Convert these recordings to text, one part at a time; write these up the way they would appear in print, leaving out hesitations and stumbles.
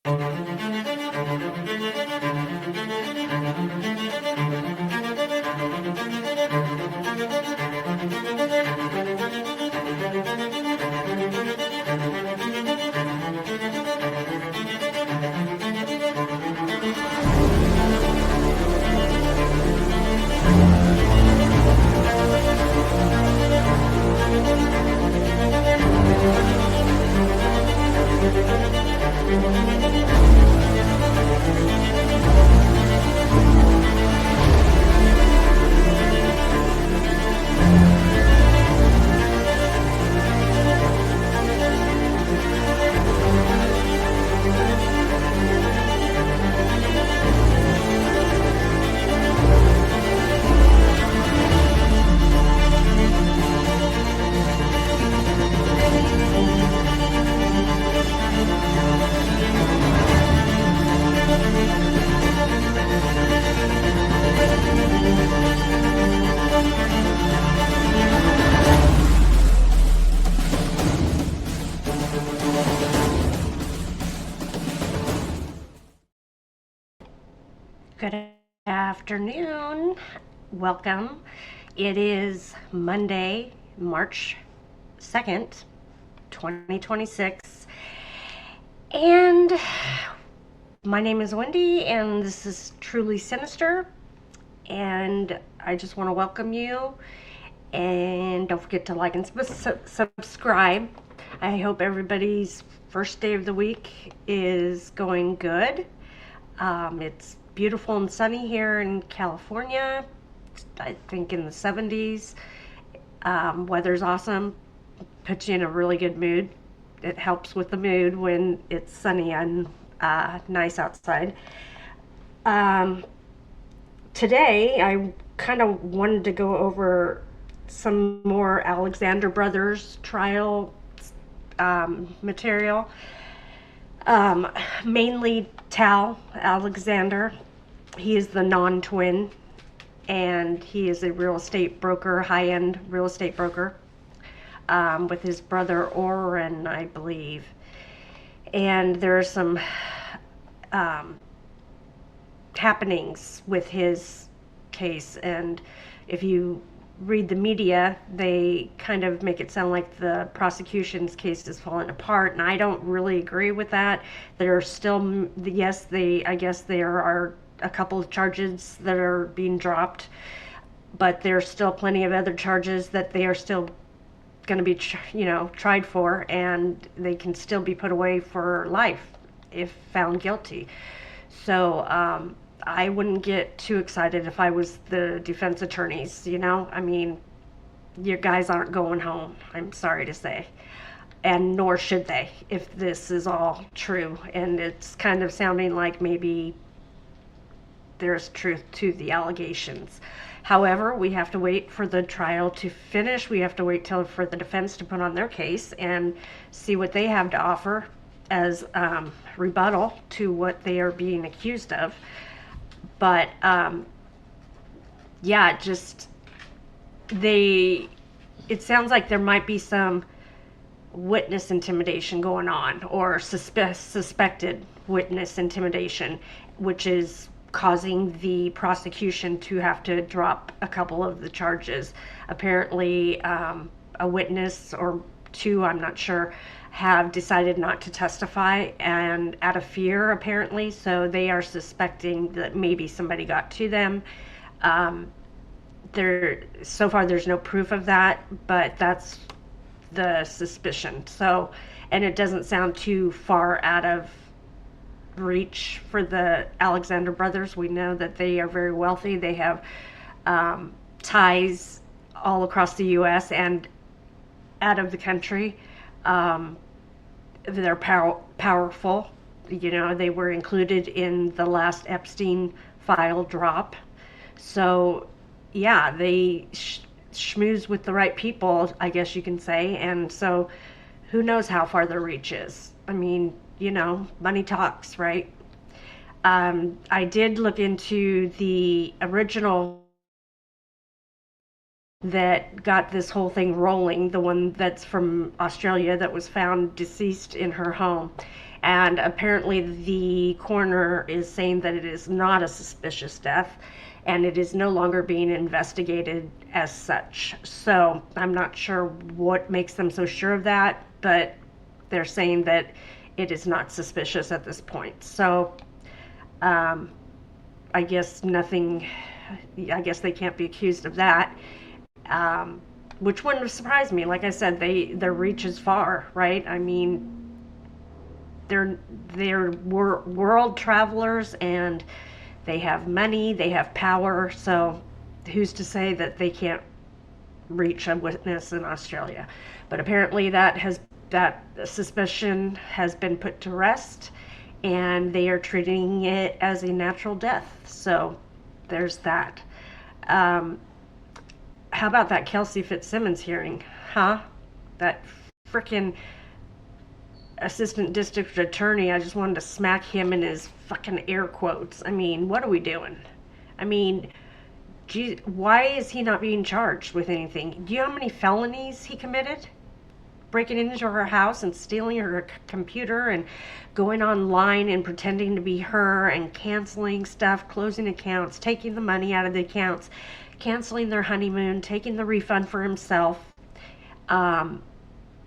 Good afternoon. Welcome. It is Monday, March 2nd, 2026. And my name is Wendy, and this is Truly Sinister. And I just want to welcome you. And don't forget to like and subscribe. I hope everybody's first day of the week is going good. It's beautiful and sunny here in California. I think in the 70s. Weather's awesome. Puts you in a really good mood. It helps with the mood when it's sunny and nice outside. Today, I kind of wanted to go over some more Alexander Brothers trial material. Mainly Tal Alexander. He is the non-twin, and he is a real estate broker, high-end real estate broker, with his brother Orrin, I believe. And there are some happenings with his case, and if you read the media, they kind of make it sound like the prosecution's case is falling apart, and I don't really agree with that. There are still, yes, I guess there are a couple of charges that are being dropped, but there's still plenty of other charges that they are still going to be, tried for, and they can still be put away for life if found guilty. So, I wouldn't get too excited if I was the defense attorneys, I mean, your guys aren't going home, I'm sorry to say. And nor should they, if this is all true. And it's kind of sounding like maybe there's truth to the allegations. However, we have to wait for the trial to finish. We have to wait for the defense to put on their case and see what they have to offer as rebuttal to what they are being accused of. But it sounds like there might be some witness intimidation going on, or suspected witness intimidation, which is causing the prosecution to have to drop a couple of the charges. Apparently, a witness or two, I'm not sure, have decided not to testify, and out of fear, apparently. So they are suspecting that maybe somebody got to them. So far there's no proof of that, but that's the suspicion. So, and it doesn't sound too far out of reach for the Alexander brothers. We know that they are very wealthy. They have ties all across the U.S. and out of the country. They're powerful. They were included in the last Epstein file drop. So, yeah, they schmooze with the right people, I guess you can say. And so, who knows how far their reach is? I mean, money talks, right? I did look into the original that got this whole thing rolling, the one that's from Australia that was found deceased in her home. And apparently, the coroner is saying that it is not a suspicious death and it is no longer being investigated as such. So I'm not sure what makes them so sure of that, but they're saying that it is not suspicious at this point. So um, I guess nothing, I guess they can't be accused of that. Um, which wouldn't have surprised me. Like I said, their reach is far, right? I mean, they're world travelers and they have money, they have power. So who's to say that they can't reach a witness in Australia? But apparently that suspicion has been put to rest, and they are treating it as a natural death. So there's that. Um, how about that Kelsey Fitzsimmons hearing? Huh? That freaking assistant district attorney, I just wanted to smack him in his fucking air quotes. I mean, what are we doing? I mean, geez, why is he not being charged with anything? Do you know how many felonies he committed? Breaking into her house and stealing her computer and going online and pretending to be her and canceling stuff, closing accounts, taking the money out of the accounts, canceling their honeymoon, taking the refund for himself, um,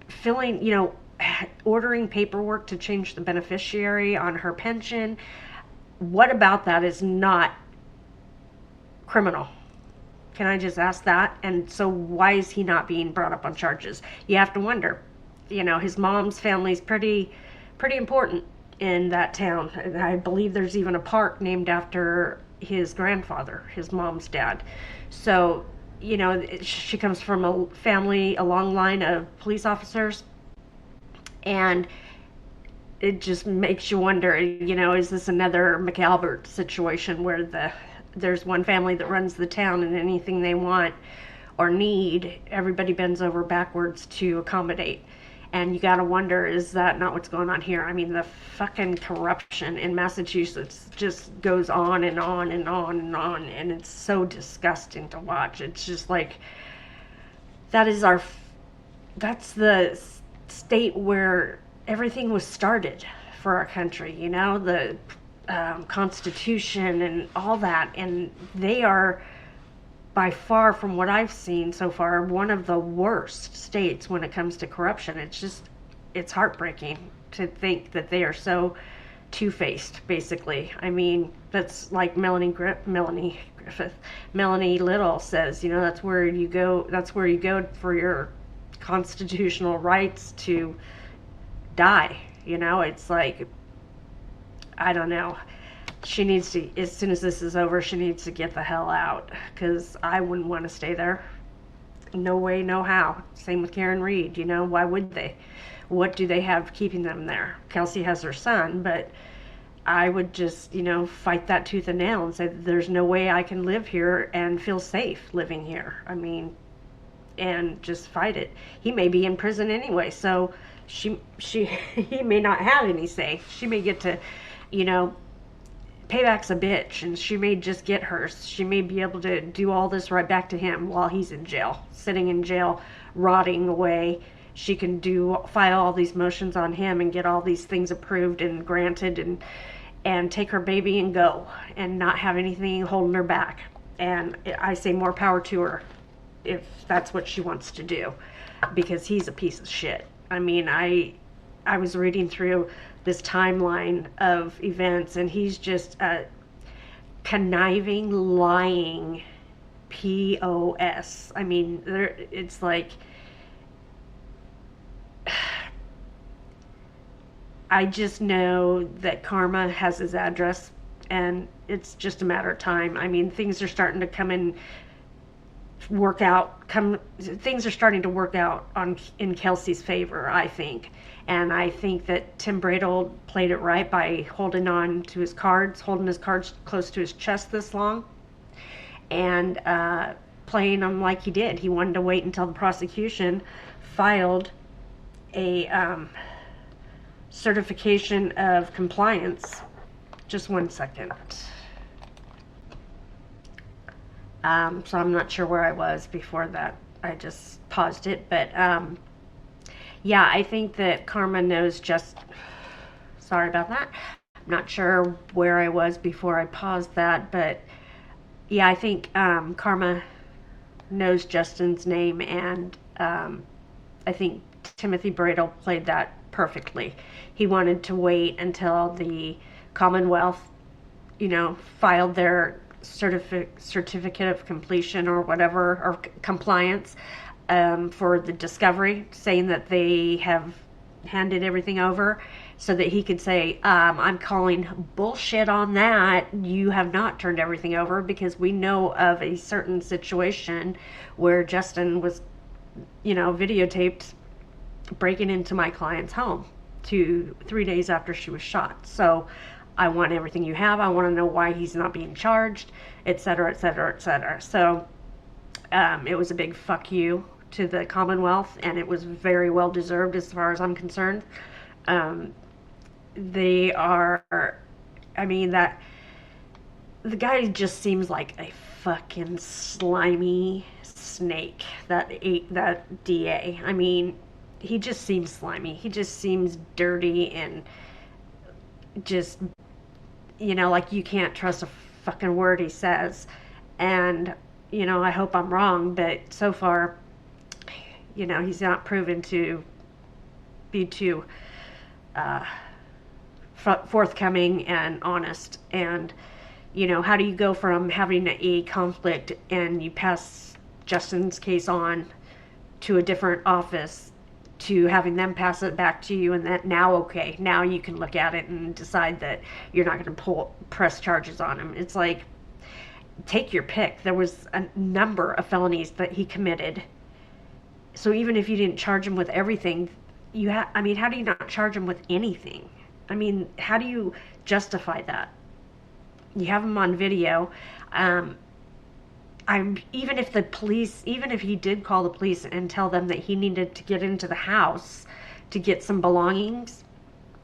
filling, ordering paperwork to change the beneficiary on her pension. What about that is not criminal? Can I just ask that? And so why is he not being brought up on charges? You have to wonder. His mom's family's pretty important in that town. I believe there's even a park named after his grandfather, his mom's dad. So, she comes from a long line of police officers, and it just makes you wonder, is this another McAlbert situation where there's one family that runs the town, and anything they want or need, everybody bends over backwards to accommodate. And you gotta wonder, is that not what's going on here? I mean, the fucking corruption in Massachusetts just goes on and on and on and on, and it's so disgusting to watch. It's just like, that's the state where everything was started for our country, the Constitution and all that. And they are, by far, from what I've seen so far, one of the worst states when it comes to corruption. It's heartbreaking to think that they are so two-faced, basically. I mean, that's like Melanie Griffith, Melanie Little says, that's where you go for your constitutional rights to die. It's like, I don't know. She needs to, as soon as this is over, she needs to get the hell out, because I wouldn't want to stay there. No way, no how. Same with Karen Reed. Why would they? What do they have keeping them there? Kelsey has her son, but I would just, fight that tooth and nail and say there's no way I can live here and feel safe living here. I mean, and just fight it. He may be in prison anyway, so he may not have any say. She may get to, payback's a bitch, and she may just get hers. She may be able to do all this right back to him while he's in jail, sitting in jail, rotting away. She can file all these motions on him and get all these things approved and granted, and take her baby and go, and not have anything holding her back. And I say more power to her if that's what she wants to do, because he's a piece of shit. I mean, I was reading through this timeline of events, and he's just a conniving, lying POS. I mean, it's like, I just know that karma has his address, and it's just a matter of time. I mean, things are starting to things are starting to work out in Kelsey's favor, I think. And I think that Tim Bradel played it right by holding his cards close to his chest this long, and playing them like he did. He wanted to wait until the prosecution filed a certification of compliance. Just one second. So I'm not sure where I was before that. I just paused it. But yeah, I think that karma knows just Sorry about that. I'm not sure where I was before I paused that, but yeah, I think Karma knows Justin's name, and I think Timothy Bradle played that perfectly. He wanted to wait until the Commonwealth, filed their certificate of completion or whatever, or compliance, for the discovery, saying that they have handed everything over, so that he could say, I'm calling bullshit on that. You have not turned everything over, because we know of a certain situation where Justin was, videotaped breaking into my client's home 3 days after she was shot. So I want everything you have. I want to know why he's not being charged, et cetera, et cetera, et cetera. So it was a big fuck you to the Commonwealth, and it was very well deserved as far as I'm concerned. They are, I mean, that the guy just seems like a fucking slimy snake. That DA. I mean, he just seems slimy. He just seems dirty, and just, like you can't trust a fucking word he says. And, I hope I'm wrong, but so far, he's not proven to be too uh, forthcoming and honest. And, how do you go from having a conflict and you pass Justin's case on to a different office to having them pass it back to you, and that now you can look at it and decide that you're not going to press charges on him? It's like, take your pick. There was a number of felonies that he committed. So even if you didn't charge him with everything, how do you not charge him with anything? I mean, how do you justify that? You have him on video. Even if he did call the police and tell them that he needed to get into the house to get some belongings,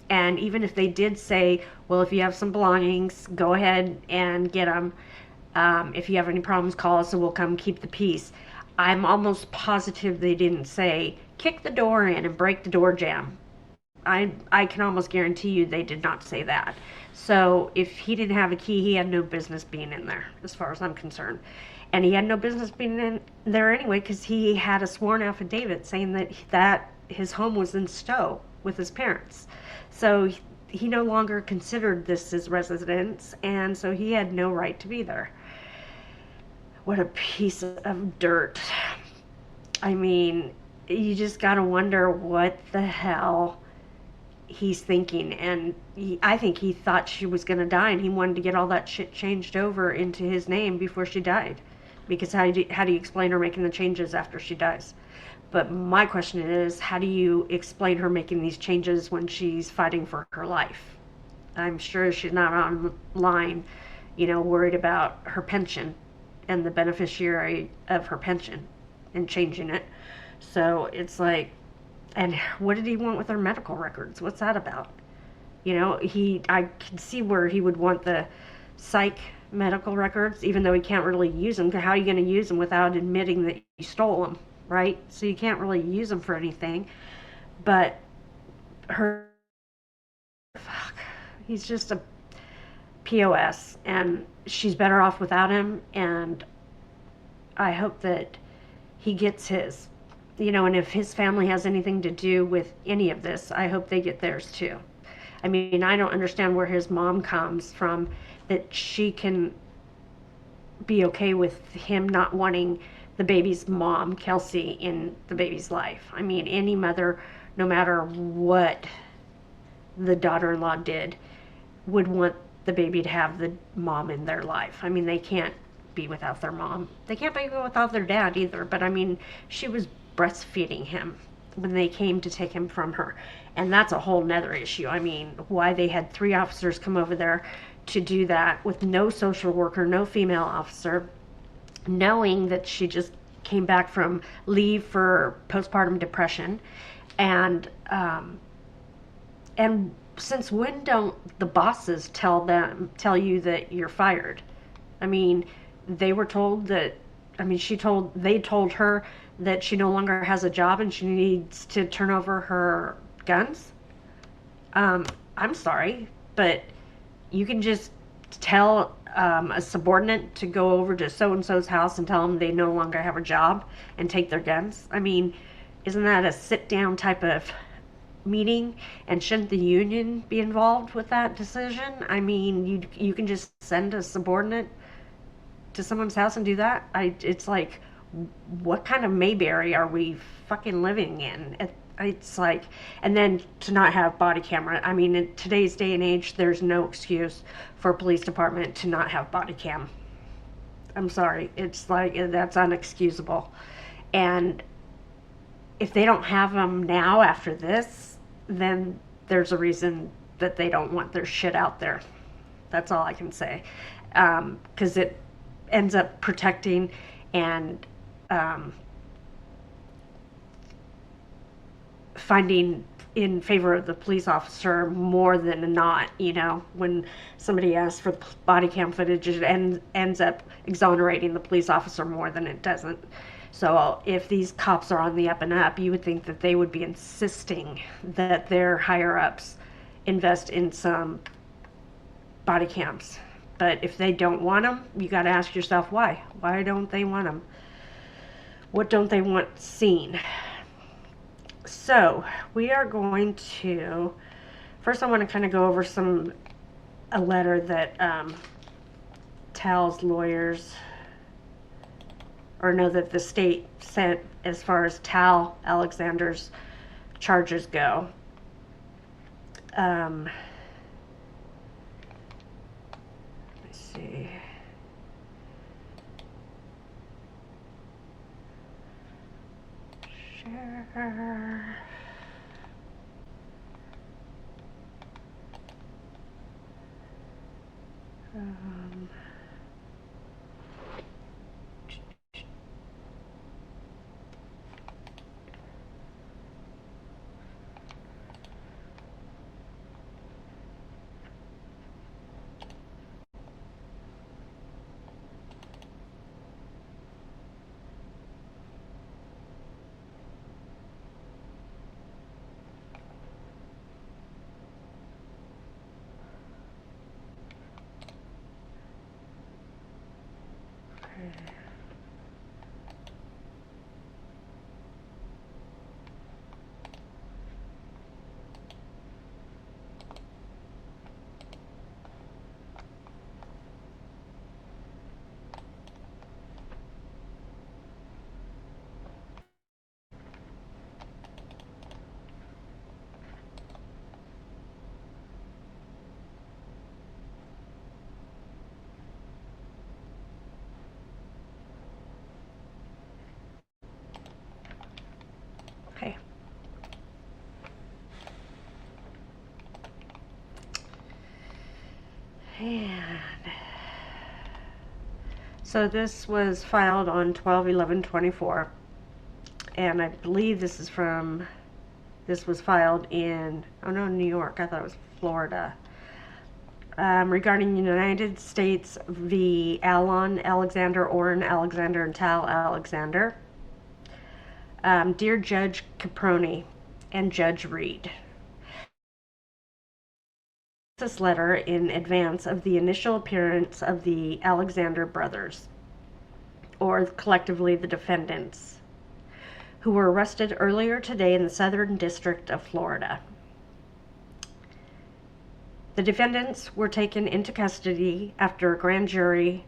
and even if they did say, well, if you have some belongings, go ahead and get them. If you have any problems, call us and we'll come keep the peace. I'm almost positive they didn't say, kick the door in and break the door jamb. I can almost guarantee you they did not say that. So if he didn't have a key, he had no business being in there, as far as I'm concerned. And he had no business being in there anyway, because he had a sworn affidavit saying that his home was in Stowe with his parents. So he no longer considered this his residence, and so he had no right to be there. What a piece of dirt. I mean, you just gotta wonder what the hell he's thinking. And I think he thought she was gonna die, and he wanted to get all that shit changed over into his name before she died. Because how do you explain her making the changes after she dies? But my question is, how do you explain her making these changes when she's fighting for her life? I'm sure she's not online, worried about her pension and the beneficiary of her pension and changing it. So it's like, and what did he want with her medical records? What's that about? I can see where he would want the psych medical records, even though he can't really use them. How are you going to use them without admitting that you stole them, right? So you can't really use them for anything. But he's just a POS, and she's better off without him. And I hope that he gets his, and if his family has anything to do with any of this, I hope they get theirs too. I mean, I don't understand where his mom comes from, that she can be okay with him not wanting the baby's mom, Kelsey, in the baby's life. I mean, any mother, no matter what the daughter-in-law did, would want the baby to have the mom in their life. I mean, they can't be without their mom. They can't be without their dad either. But I mean, she was breastfeeding him when they came to take him from her. And that's a whole nother issue. I mean, why they had 3 officers come over there to do that with no social worker, no female officer, knowing that she just came back from leave for postpartum depression. And since when don't the bosses tell you that you're fired? I mean, they were told that, they told her that she no longer has a job and she needs to turn over her guns. I'm sorry, but you can just tell a subordinate to go over to so and so's house and tell them they no longer have a job and take their guns. I mean, isn't that a sit down type of meeting? And shouldn't the union be involved with that decision? I mean, you can just send a subordinate to someone's house and do that. It's like, what kind of Mayberry are we fucking living in? It's like, and then to not have body camera. I mean, in today's day and age, there's no excuse for a police department to not have body cam. I'm sorry. It's like, that's unexcusable. And if they don't have them now after this, then there's a reason that they don't want their shit out there. That's all I can say. Because it ends up protecting and um, finding in favor of the police officer more than not. When somebody asks for body cam footage, it ends up exonerating the police officer more than it doesn't. So if these cops are on the up and up, you would think that they would be insisting that their higher ups invest in some body cams. But if they don't want them, you got to ask yourself why. Why don't they want them? What don't they want seen? So we are going to, first I want to kind of go over a letter that Tal's lawyers, or no, that the state sent as far as Tal Alexander's charges go. Let's see. Share. Okay. And so this was filed on 12/11/24, and I believe this was filed in, oh no, New York. I thought it was Florida. Regarding United States v. Alon Alexander, Orrin Alexander, and Tal Alexander. Dear Judge Caproni and Judge Reed, this letter in advance of the initial appearance of the Alexander brothers, or collectively the defendants, who were arrested earlier today in the Southern District of Florida. The defendants were taken into custody after a grand jury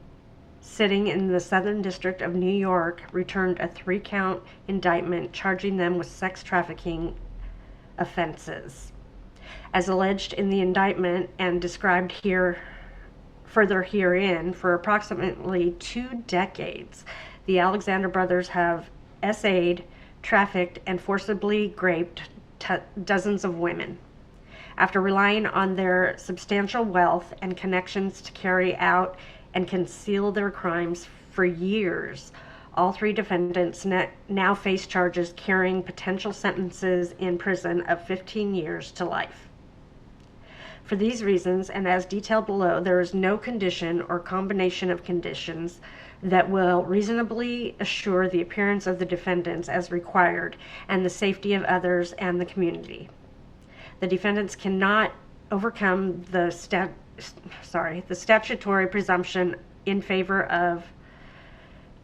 sitting in the Southern District of New York returned a 3-count indictment charging them with sex trafficking offenses. As alleged in the indictment and described further herein, for approximately 2 decades, the Alexander brothers have essayed, trafficked, and forcibly raped dozens of women. After relying on their substantial wealth and connections to carry out and conceal their crimes for years, all 3 defendants now face charges carrying potential sentences in prison of 15 years to life. For these reasons, and as detailed below, there is no condition or combination of conditions that will reasonably assure the appearance of the defendants as required and the safety of others and the community. The defendants cannot overcome the statutory presumption in favor of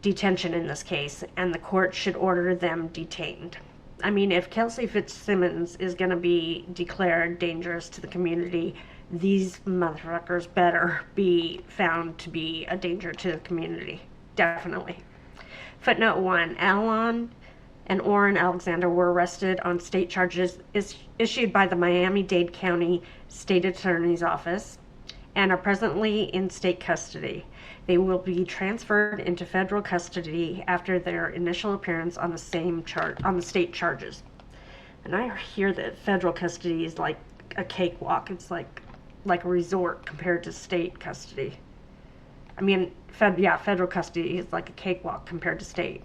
detention in this case, and the court should order them detained. I mean, if Kelsey Fitzsimmons is going to be declared dangerous to the community, these motherfuckers better be found to be a danger to the community. Definitely. Footnote 1. Alon and Orrin Alexander were arrested on state charges issued by the Miami-Dade County State Attorney's Office and are presently in state custody. They will be transferred into federal custody after their initial appearance on the state charges. And I hear that federal custody is like a cakewalk. It's like a resort compared to state custody. I mean, federal custody is like a cakewalk compared to state.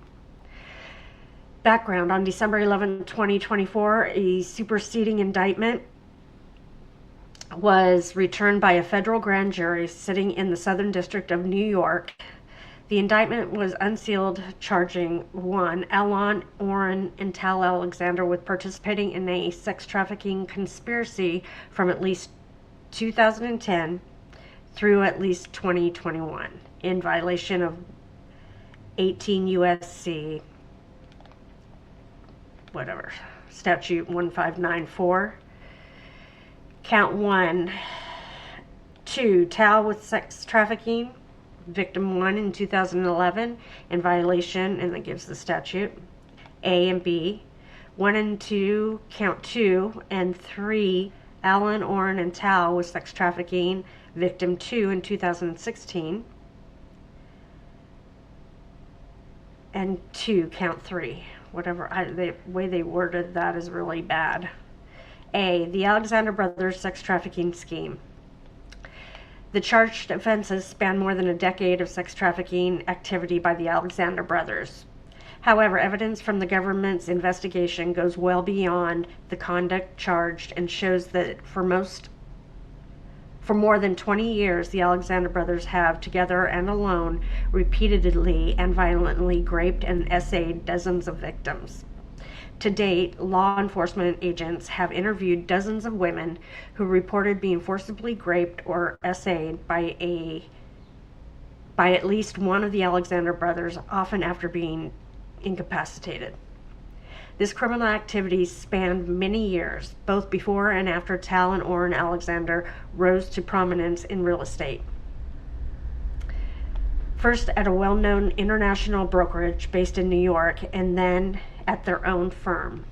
Background: on December 11, 2024, a superseding indictment was returned by a federal grand jury sitting in the Southern District of New York. The indictment was unsealed, charging 1. Alon, Orrin, and Tal Alexander with participating in a sex trafficking conspiracy from at least 2010 through at least 2021 in violation of 18 U.S.C. statute 1594. Count 1. 2. Tal with sex trafficking, victim 1 in 2011 in violation, and that gives the statute, A and B. 1 and 2, count 2, and 3. Alon, Orrin, and Tal with sex trafficking, victim 2 in 2016. And 2, count 3. The way they worded that is really bad. A. The Alexander brothers sex trafficking scheme. The charged offenses span more than a decade of sex trafficking activity by the Alexander brothers. However, evidence from the government's investigation goes well beyond the conduct charged and shows that for more than 20 years, the Alexander brothers have, together and alone, repeatedly and violently raped and essayed dozens of victims. To date, law enforcement agents have interviewed dozens of women who reported being forcibly raped or essayed by at least one of the Alexander brothers, often after being incapacitated. This criminal activity spanned many years, both before and after Tal and Orrin Alexander rose to prominence in real estate. First at a well-known international brokerage based in New York, and then at their own firm.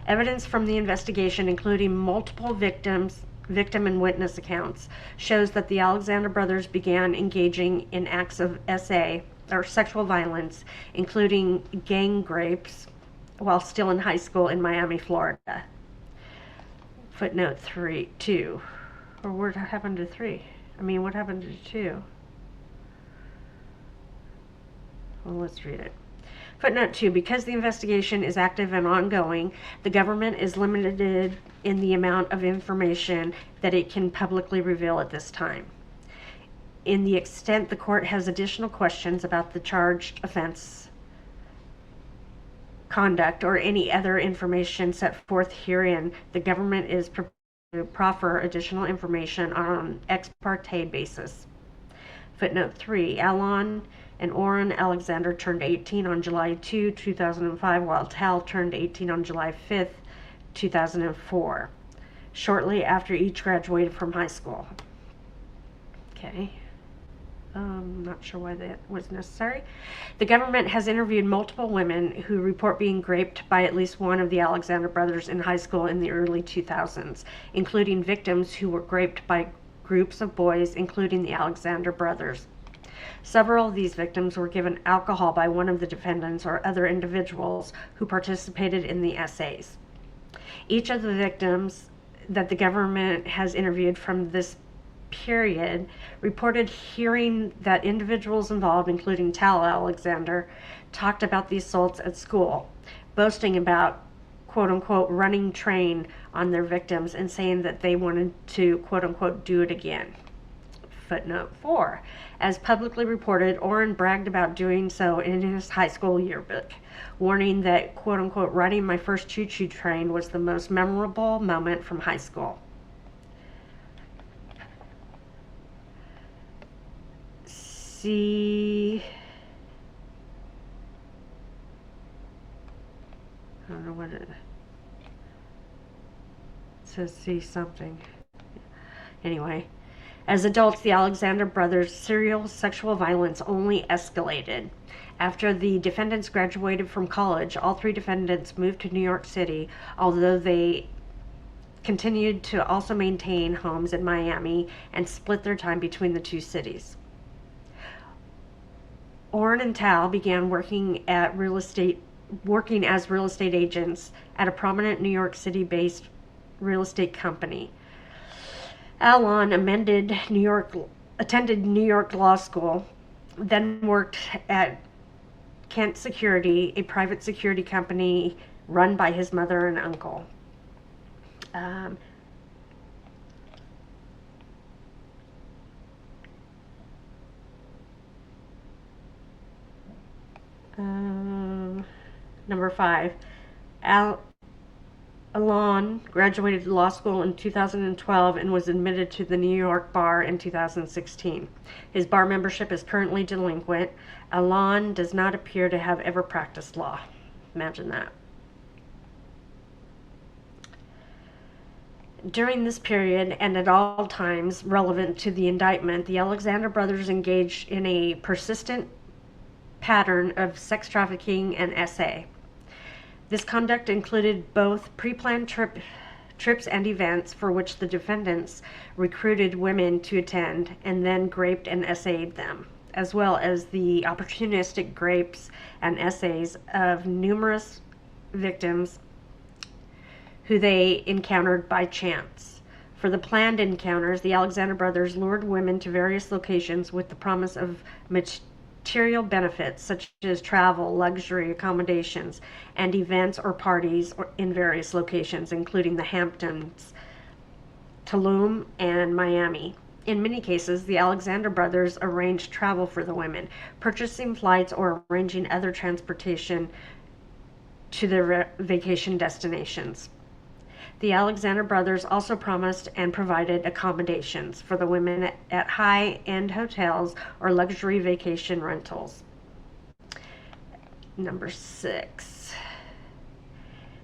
Evidence from the investigation, including multiple victim and witness accounts, shows that the Alexander brothers began engaging in acts of SA, or sexual violence, including gang rapes, while still in high school in Miami, Florida. Footnote 2. Or what happened to 3? What happened to 2? Well, let's read it. Footnote 2. Because the investigation is active and ongoing, the government is limited in the amount of information that it can publicly reveal at this time. In the extent the court has additional questions about the charged offense, conduct, or any other information set forth herein, the government is prepared to proffer additional information on an ex parte basis. Footnote 3. Alon and Orrin Alexander turned 18 on July 2, 2005, while Tal turned 18 on July 5, 2004, shortly after each graduated from high school. Okay. Not sure why that was necessary. The government has interviewed multiple women who report being raped by at least one of the Alexander brothers in high school in the early 2000s, including victims who were raped by groups of boys, including the Alexander brothers. Several of these victims were given alcohol by one of the defendants or other individuals who participated in the essays. Each of the victims that the government has interviewed from this period reported hearing that individuals involved, including Tal Alexander, talked about the assaults at school, boasting about, quote-unquote, running train on their victims and saying that they wanted to, quote-unquote, do it again. Footnote 4. As publicly reported, Orrin bragged about doing so in his high school yearbook, warning that, quote-unquote, riding my first choo-choo train was the most memorable moment from high school. C. I don't know what it says. C something. Anyway, as adults, the Alexander brothers' serial sexual violence only escalated. After the defendants graduated from college, all three defendants moved to New York City, although they continued to also maintain homes in Miami and split their time between the two cities. Orrin and Tal began working as real estate agents at a prominent New York City-based real estate company. Alon attended New York Law School, then worked at Kent Security, a private security company run by his mother and uncle. Number 5. Alon graduated law school in 2012 and was admitted to the New York bar in 2016. His bar membership is currently delinquent. Alon does not appear to have ever practiced law. Imagine that. During this period, and at all times relevant to the indictment, the Alexander brothers engaged in a persistent pattern of sex trafficking and SA. This conduct included both pre-planned trips and events for which the defendants recruited women to attend and then graped and SA'd them, as well as the opportunistic grapes and SAs of numerous victims who they encountered by chance. For the planned encounters, the Alexander brothers lured women to various locations with the promise of material benefits such as travel, luxury accommodations, and events or parties in various locations, including the Hamptons, Tulum, and Miami. In many cases, the Alexander brothers arranged travel for the women, purchasing flights or arranging other transportation to their vacation destinations. The Alexander brothers also promised and provided accommodations for the women at high-end hotels or luxury vacation rentals. Number 6.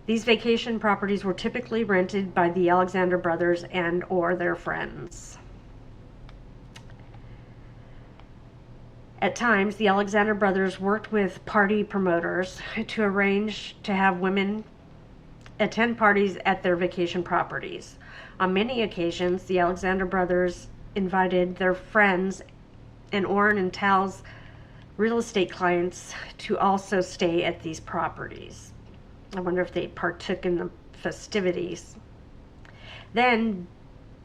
These vacation properties were typically rented by the Alexander brothers and or their friends. At times, the Alexander brothers worked with party promoters to arrange to have women attend parties at their vacation properties. On many occasions, the Alexander brothers invited their friends and Orrin and Tal's real estate clients to also stay at these properties. I wonder if they partook in the festivities. Then,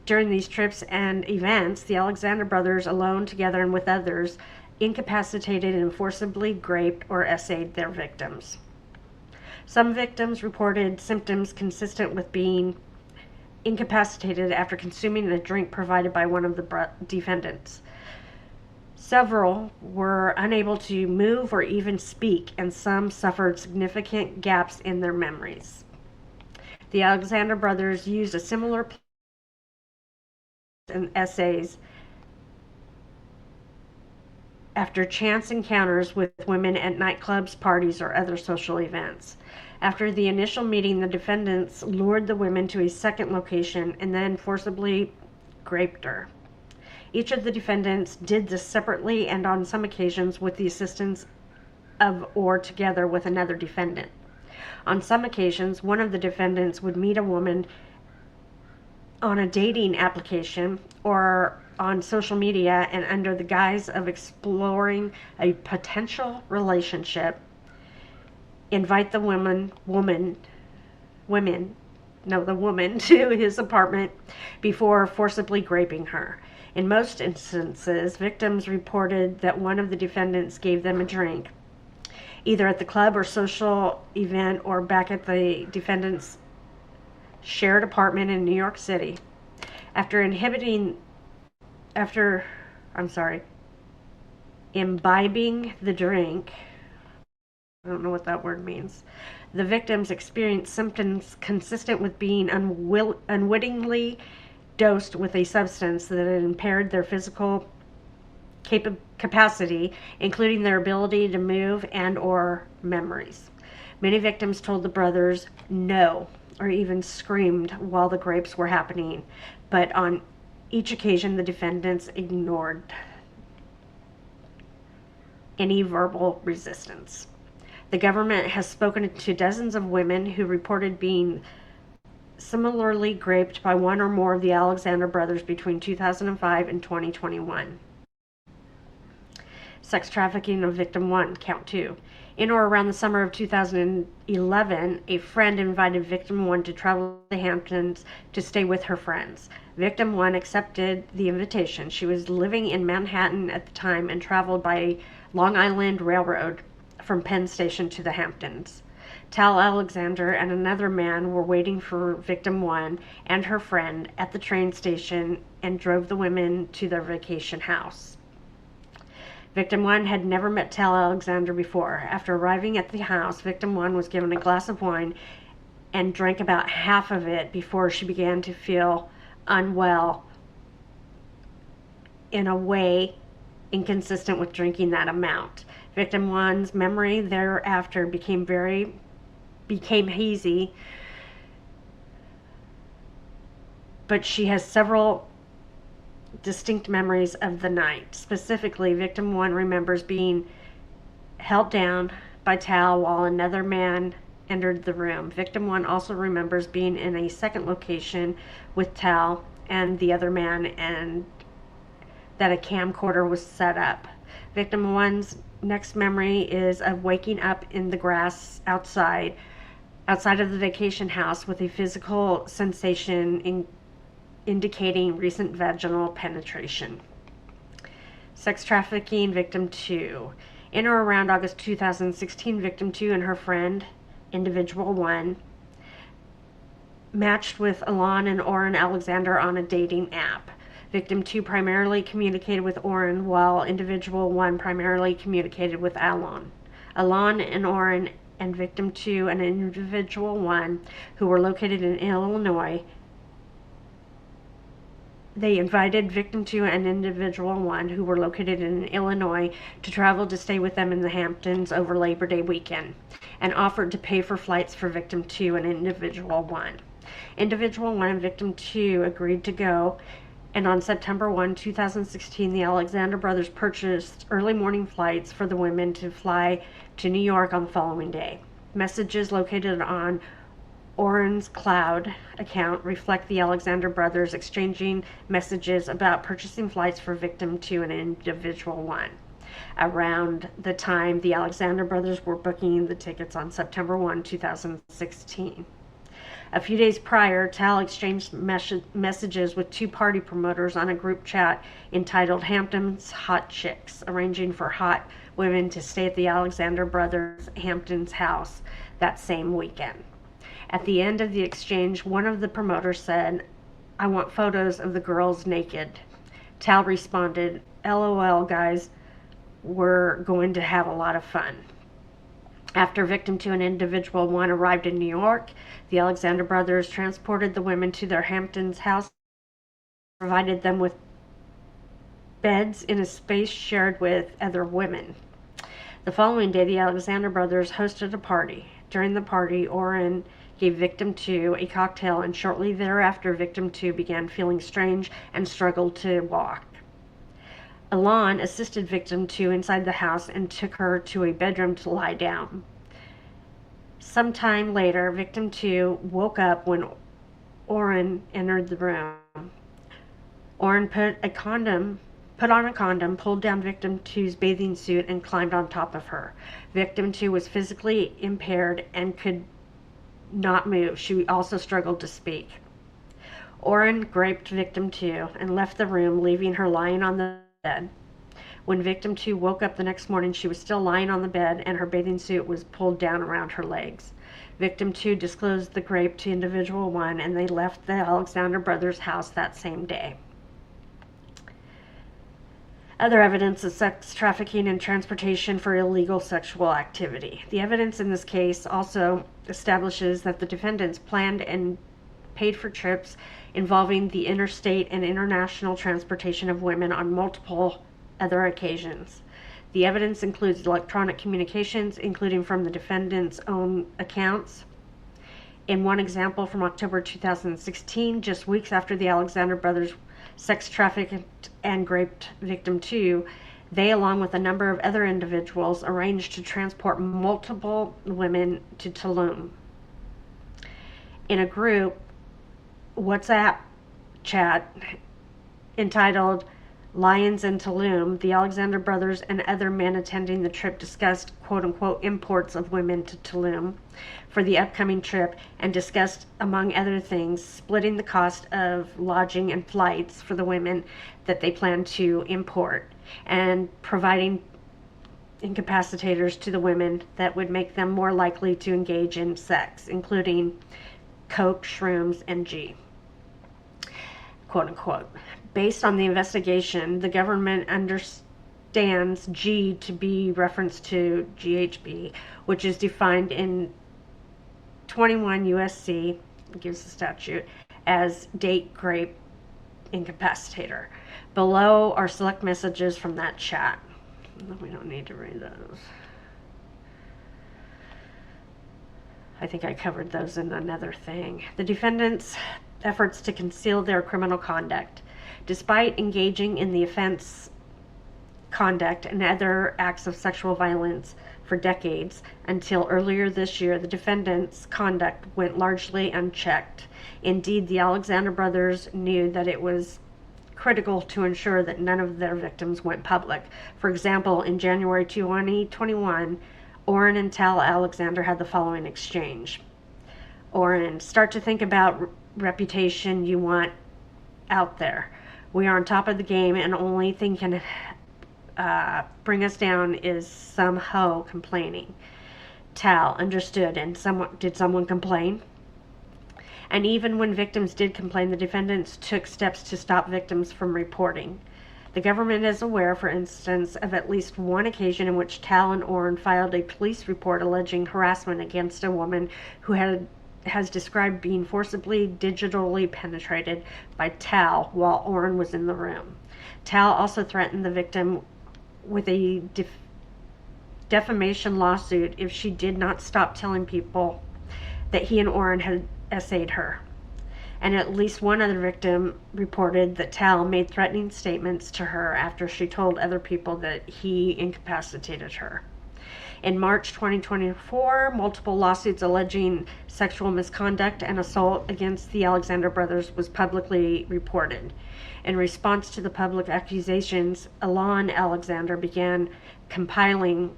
during these trips and events, the Alexander brothers, alone, together, and with others, incapacitated and forcibly graped or SA'd their victims. Some victims reported symptoms consistent with being incapacitated after consuming a drink provided by one of the defendants. Several were unable to move or even speak, and some suffered significant gaps in their memories. The Alexander brothers used a similar plan in essays after chance encounters with women at nightclubs, parties, or other social events. After the initial meeting, the defendants lured the women to a second location and then forcibly raped her. Each of the defendants did this separately and on some occasions with the assistance of or together with another defendant. On some occasions, one of the defendants would meet a woman on a dating application or on social media, and under the guise of exploring a potential relationship, invite the woman to his apartment before forcibly raping her. In most instances, victims reported that one of the defendants gave them a drink, either at the club or social event or back at the defendant's shared apartment in New York City. After imbibing the drink, I don't know what that word means, the victims experienced symptoms consistent with being unwittingly dosed with a substance that had impaired their physical capacity, including their ability to move and or memories. Many victims told the brothers no or even screamed while the rapes were happening, but on each occasion the defendants ignored any verbal resistance. The government has spoken to dozens of women who reported being similarly raped by one or more of the Alexander brothers between 2005 and 2021. Sex trafficking of victim 1, count 2. In or around the summer of 2011, a friend invited victim 1 to travel to the Hamptons to stay with her friends. Victim 1 accepted the invitation. She was living in Manhattan at the time and traveled by Long Island Railroad from Penn Station to the Hamptons. Tal Alexander and another man were waiting for victim 1 and her friend at the train station and drove the women to their vacation house. Victim 1 had never met Tal Alexander before. After arriving at the house, victim 1 was given a glass of wine and drank about half of it before she began to feel unwell in a way inconsistent with drinking that amount. Victim 1's memory thereafter became hazy, but she has several distinct memories of the night. Specifically, victim 1 remembers being held down by Tal while another man entered the room. Victim 1 also remembers being in a second location with Tal and the other man, and that a camcorder was set up. Victim 1's next memory is of waking up in the grass outside of the vacation house with a physical sensation indicating recent vaginal penetration. Sex trafficking victim 2. In or around August 2016, victim 2 and her friend, individual 1, matched with Alon and Oren Alexander on a dating app. Victim 2 primarily communicated with Oren, while individual 1 primarily communicated with Alon. Alon and Oren and victim 2 and individual 1, who were located in Illinois, they invited victim 2 and individual 1, who were located in Illinois, to travel to stay with them in the Hamptons over Labor Day weekend, and offered to pay for flights for victim 2 and individual 1. Individual 1 and victim 2 agreed to go, and on September 1, 2016, the Alexander brothers purchased early morning flights for the women to fly to New York on the following day. Messages located on Oren's cloud account reflect the Alexander brothers exchanging messages about purchasing flights for victim 2 and individual 1. Around the time the Alexander brothers were booking the tickets on September 1, 2016. A few days prior, Tal exchanged messages with 2 party promoters on a group chat entitled Hamptons Hot Chicks, arranging for hot women to stay at the Alexander brothers' Hamptons house that same weekend. At the end of the exchange, one of the promoters said, "I want photos of the girls naked." Tal responded, "LOL, guys, we're going to have a lot of fun." After victim 2 and individual 1 arrived in New York, the Alexander brothers transported the women to their Hamptons house, provided them with beds in a space shared with other women. The following day, the Alexander brothers hosted a party. During the party, Oren gave victim 2 a cocktail, and shortly thereafter, victim 2 began feeling strange and struggled to walk. Alon assisted victim 2 inside the house and took her to a bedroom to lie down. Sometime later, victim 2 woke up when Oren entered the room. Oren put on a condom, pulled down victim 2's bathing suit, and climbed on top of her. Victim 2 was physically impaired and could not move. She also struggled to speak. Oren raped victim 2 and left the room, leaving her lying on the bed. When victim 2 woke up the next morning, she was still lying on the bed and her bathing suit was pulled down around her legs. Victim 2 disclosed the rape to individual 1, and they left the Alexander brothers' house that same day. Other evidence of sex trafficking and transportation for illegal sexual activity. The evidence in this case also establishes that the defendants planned and paid for trips involving the interstate and international transportation of women on multiple other occasions. The evidence includes electronic communications, including from the defendant's own accounts. In one example from October 2016, just weeks after the Alexander brothers sex trafficked and raped victim 2, they, along with a number of other individuals, arranged to transport multiple women to Tulum. In a group WhatsApp chat entitled Lions in Tulum, the Alexander brothers and other men attending the trip discussed quote-unquote imports of women to Tulum for the upcoming trip and discussed, among other things, splitting the cost of lodging and flights for the women that they plan to import and providing incapacitators to the women that would make them more likely to engage in sex, including coke, shrooms, and G. Quote unquote. Based on the investigation, the government understands G to be reference to GHB, which is defined in 21 USC, gives the statute, as date rape incapacitator. Below are select messages from that chat. We don't need to read those. I think I covered those in another thing. The defendants' efforts to conceal their criminal conduct. Despite engaging in the offense conduct and other acts of sexual violence for decades, until earlier this year, the defendants' conduct went largely unchecked. Indeed, the Alexander brothers knew that it was critical to ensure that none of their victims went public. For example, in January 2021, Orrin and Tal Alexander had the following exchange. Orrin, start to think about reputation you want out there. We are on top of the game, and the only thing can bring us down is some hoe complaining. Tal, understood, and did someone complain? And even when victims did complain, the defendants took steps to stop victims from reporting. The government is aware, for instance, of at least one occasion in which Tal and Orrin filed a police report alleging harassment against a woman who has described being forcibly digitally penetrated by Tal while Orrin was in the room. Tal also threatened the victim with a defamation lawsuit if she did not stop telling people that he and Orrin had essayed her. And at least one other victim reported that Tal made threatening statements to her after she told other people that he incapacitated her. In March 2024, multiple lawsuits alleging sexual misconduct and assault against the Alexander brothers was publicly reported. In response to the public accusations, Alon Alexander began compiling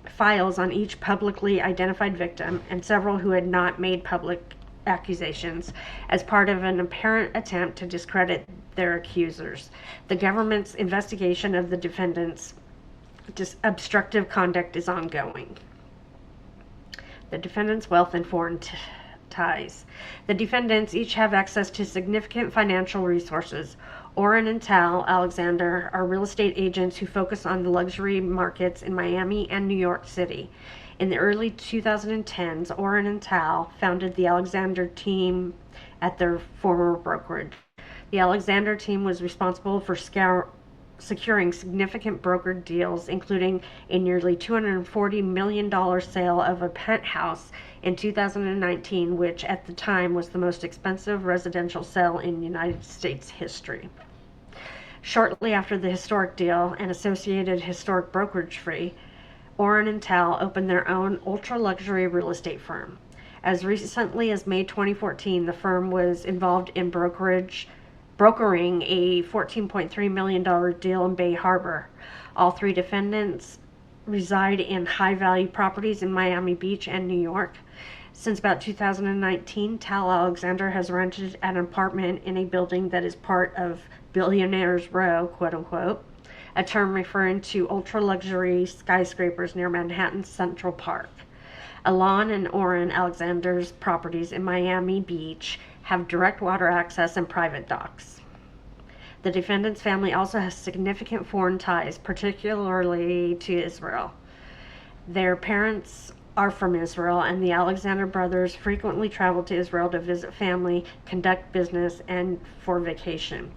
files on each publicly identified victim and several who had not made public accusations as part of an apparent attempt to discredit their accusers. The government's investigation of the defendants' obstructive conduct is ongoing. The defendants' wealth and foreign ties. The defendants each have access to significant financial resources. Orrin and Tal Alexander are real estate agents who focus on the luxury markets in Miami and New York City. In the early 2010s, Orrin and Tal founded the Alexander team at their former brokerage. The Alexander team was responsible for securing significant brokered deals, including a nearly $240 million sale of a penthouse in 2019, which at the time was the most expensive residential sale in United States history. Shortly after the historic deal and associated historic brokerage fee, Orrin and Tal opened their own ultra-luxury real estate firm. As recently as May 2014, the firm was involved in brokering a $14.3 million deal in Bay Harbor. All three defendants reside in high-value properties in Miami Beach and New York. Since about 2019, Tal Alexander has rented an apartment in a building that is part of Billionaires Row, quote-unquote, a term referring to ultra-luxury skyscrapers near Manhattan's Central Park. Alon and Orrin Alexander's properties in Miami Beach have direct water access and private docks. The defendant's family also has significant foreign ties, particularly to Israel. Their parents are from Israel, and the Alexander brothers frequently travel to Israel to visit family, conduct business, and for vacation.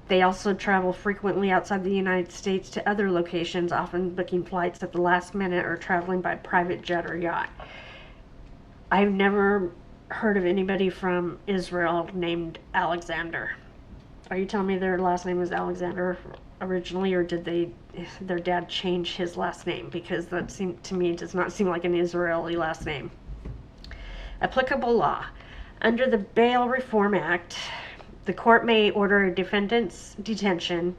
They also travel frequently outside the United States to other locations, often booking flights at the last minute or traveling by private jet or yacht. I've never heard of anybody from Israel named Alexander. Are you telling me their last name was Alexander originally, or did their dad change his last name? Because that to me does not seem like an Israeli last name. Applicable law. Under the Bail Reform Act, the court may order a defendant's detention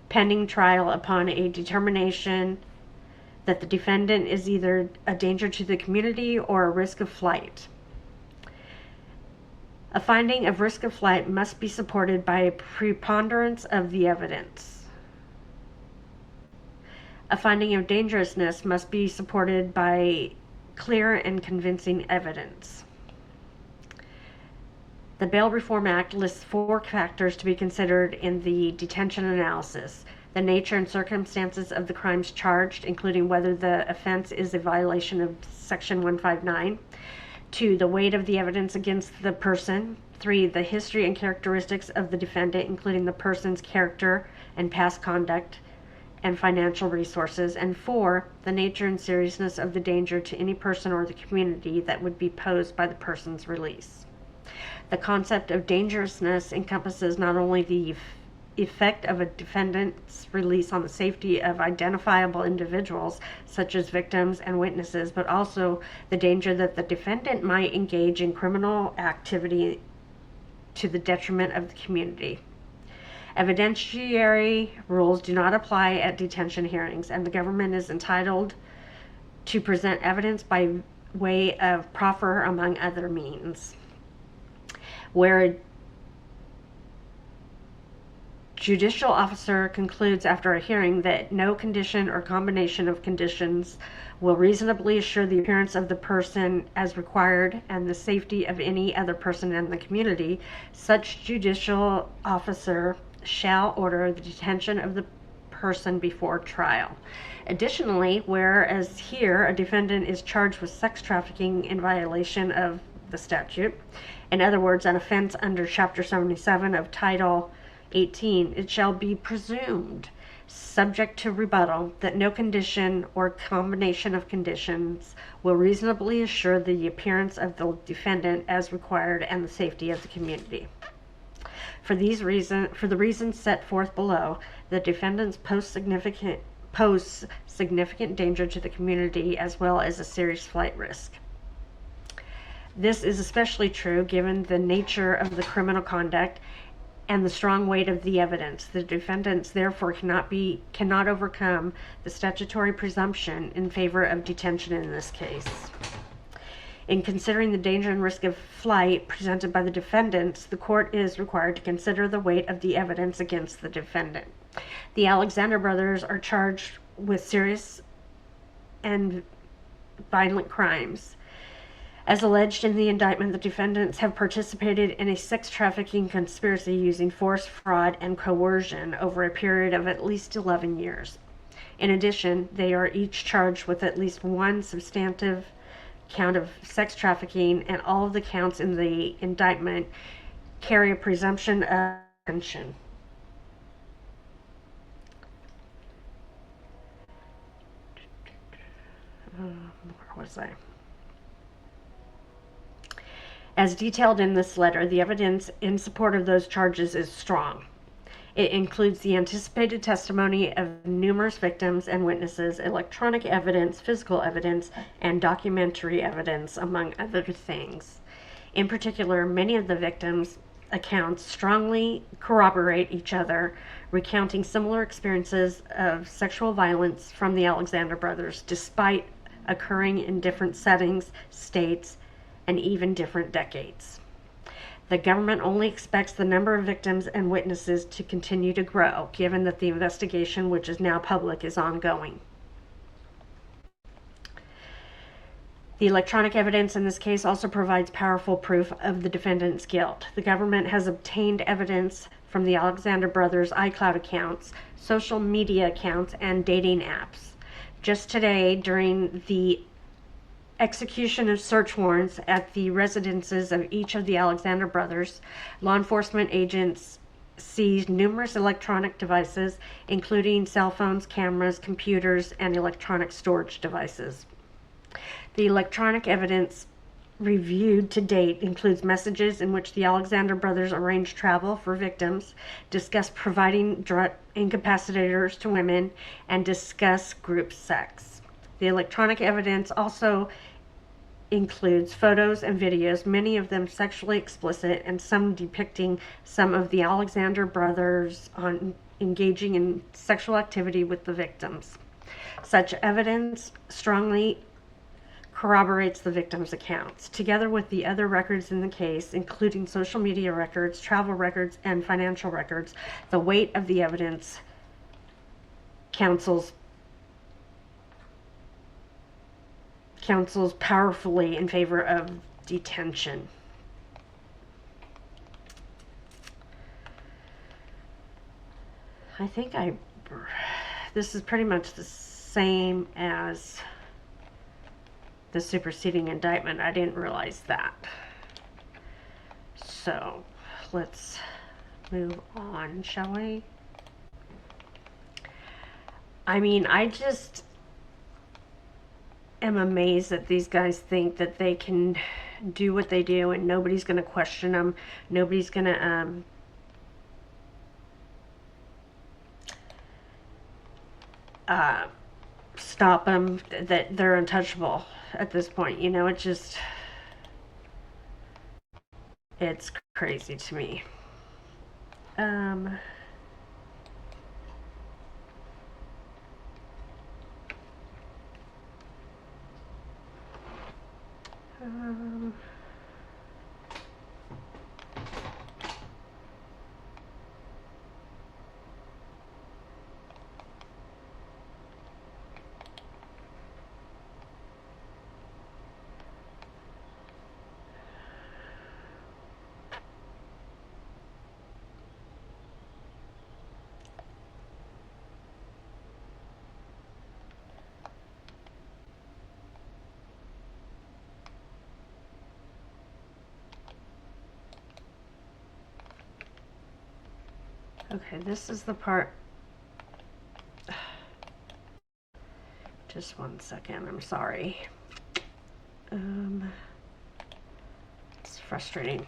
pending trial upon a determination that the defendant is either a danger to the community or a risk of flight. A finding of risk of flight must be supported by a preponderance of the evidence. A finding of dangerousness must be supported by clear and convincing evidence. The Bail Reform Act lists 4 factors to be considered in the detention analysis: the nature and circumstances of the crimes charged, including whether the offense is a violation of Section 159. 2, the weight of the evidence against the person. 3, the history and characteristics of the defendant, including the person's character and past conduct and financial resources. And 4, the nature and seriousness of the danger to any person or the community that would be posed by the person's release. The concept of dangerousness encompasses not only the effect of a defendant's release on the safety of identifiable individuals, such as victims and witnesses, but also the danger that the defendant might engage in criminal activity to the detriment of the community. Evidentiary rules do not apply at detention hearings, and the government is entitled to present evidence by way of proffer, among other means. Where a judicial officer concludes after a hearing that no condition or combination of conditions will reasonably assure the appearance of the person as required and the safety of any other person in the community, such judicial officer shall order the detention of the person before trial. Additionally, whereas here a defendant is charged with sex trafficking in violation of the statute, in other words, an offense under Chapter 77 of Title 18, it shall be presumed, subject to rebuttal, that no condition or combination of conditions will reasonably assure the appearance of the defendant as required and the safety of the community. For the reasons set forth below, the defendants pose significant danger to the community as well as a serious flight risk. This is especially true given the nature of the criminal conduct and the strong weight of the evidence. The defendants therefore cannot overcome the statutory presumption in favor of detention in this case. In considering the danger and risk of flight presented by the defendants, the court is required to consider the weight of the evidence against the defendant. The Alexander brothers are charged with serious and violent crimes. As alleged in the indictment, the defendants have participated in a sex trafficking conspiracy using force, fraud, and coercion over a period of at least 11 years. In addition, they are each charged with at least one substantive count of sex trafficking, and all of the counts in the indictment carry a presumption of intention. Where was I? As detailed in this letter, the evidence in support of those charges is strong. It includes the anticipated testimony of numerous victims and witnesses, electronic evidence, physical evidence, and documentary evidence, among other things. In particular, many of the victims' accounts strongly corroborate each other, recounting similar experiences of sexual violence from the Alexander brothers, despite occurring in different settings, states, and even different decades. The government only expects the number of victims and witnesses to continue to grow, given that the investigation, which is now public, is ongoing. The electronic evidence in this case also provides powerful proof of the defendant's guilt. The government has obtained evidence from the Alexander brothers' iCloud accounts, social media accounts, and dating apps. Just today, during the execution of search warrants at the residences of each of the Alexander brothers, law enforcement agents seized numerous electronic devices, including cell phones, cameras, computers, and electronic storage devices. The electronic evidence reviewed to date includes messages in which the Alexander brothers arranged travel for victims, discuss providing drug incapacitors to women, and discuss group sex. The electronic evidence also includes photos and videos, many of them sexually explicit, and some depicting some of the Alexander brothers on engaging in sexual activity with the victims. Such evidence strongly corroborates the victims' accounts, together with the other records in the case, including social media records, travel records, and financial records. The weight of the evidence counsels powerfully in favor of detention. I think this is pretty much the same as the superseding indictment. I didn't realize that. So let's move on, shall we? I mean, I just am amazed that these guys think that they can do what they do and nobody's going to question them. Nobody's going to stop them, that they're untouchable at this point. You know, it's crazy to me. Um, okay, this is the part. Just one second, I'm sorry. It's frustrating.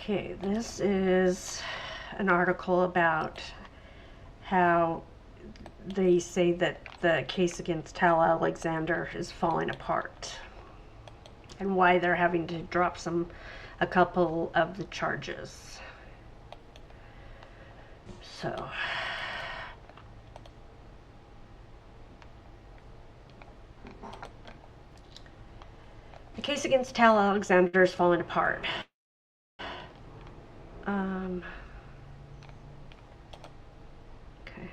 Okay, this is an article about how they say that the case against Tal Alexander is falling apart and why they're having to drop a couple of the charges. So, the case against Tal Alexander is falling apart. Okay.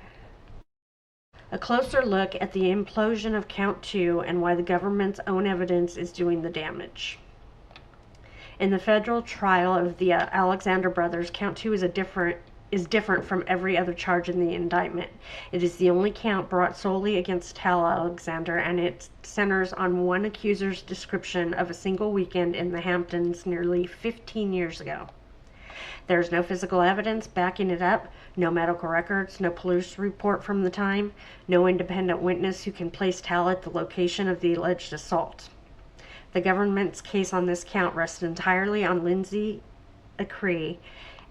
A closer look at the implosion of Count 2 and why the government's own evidence is doing the damage. In the federal trial of the Alexander brothers, Count 2 is different from every other charge in the indictment. It is the only count brought solely against Tal Alexander, and it centers on one accuser's description of a single weekend in the Hamptons nearly 15 years ago. There's no physical evidence backing it up, no medical records, no police report from the time, no independent witness who can place Tal at the location of the alleged assault. The government's case on this count rests entirely on Lindsay Acree,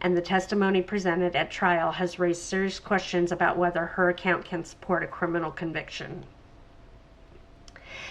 and the testimony presented at trial has raised serious questions about whether her account can support a criminal conviction.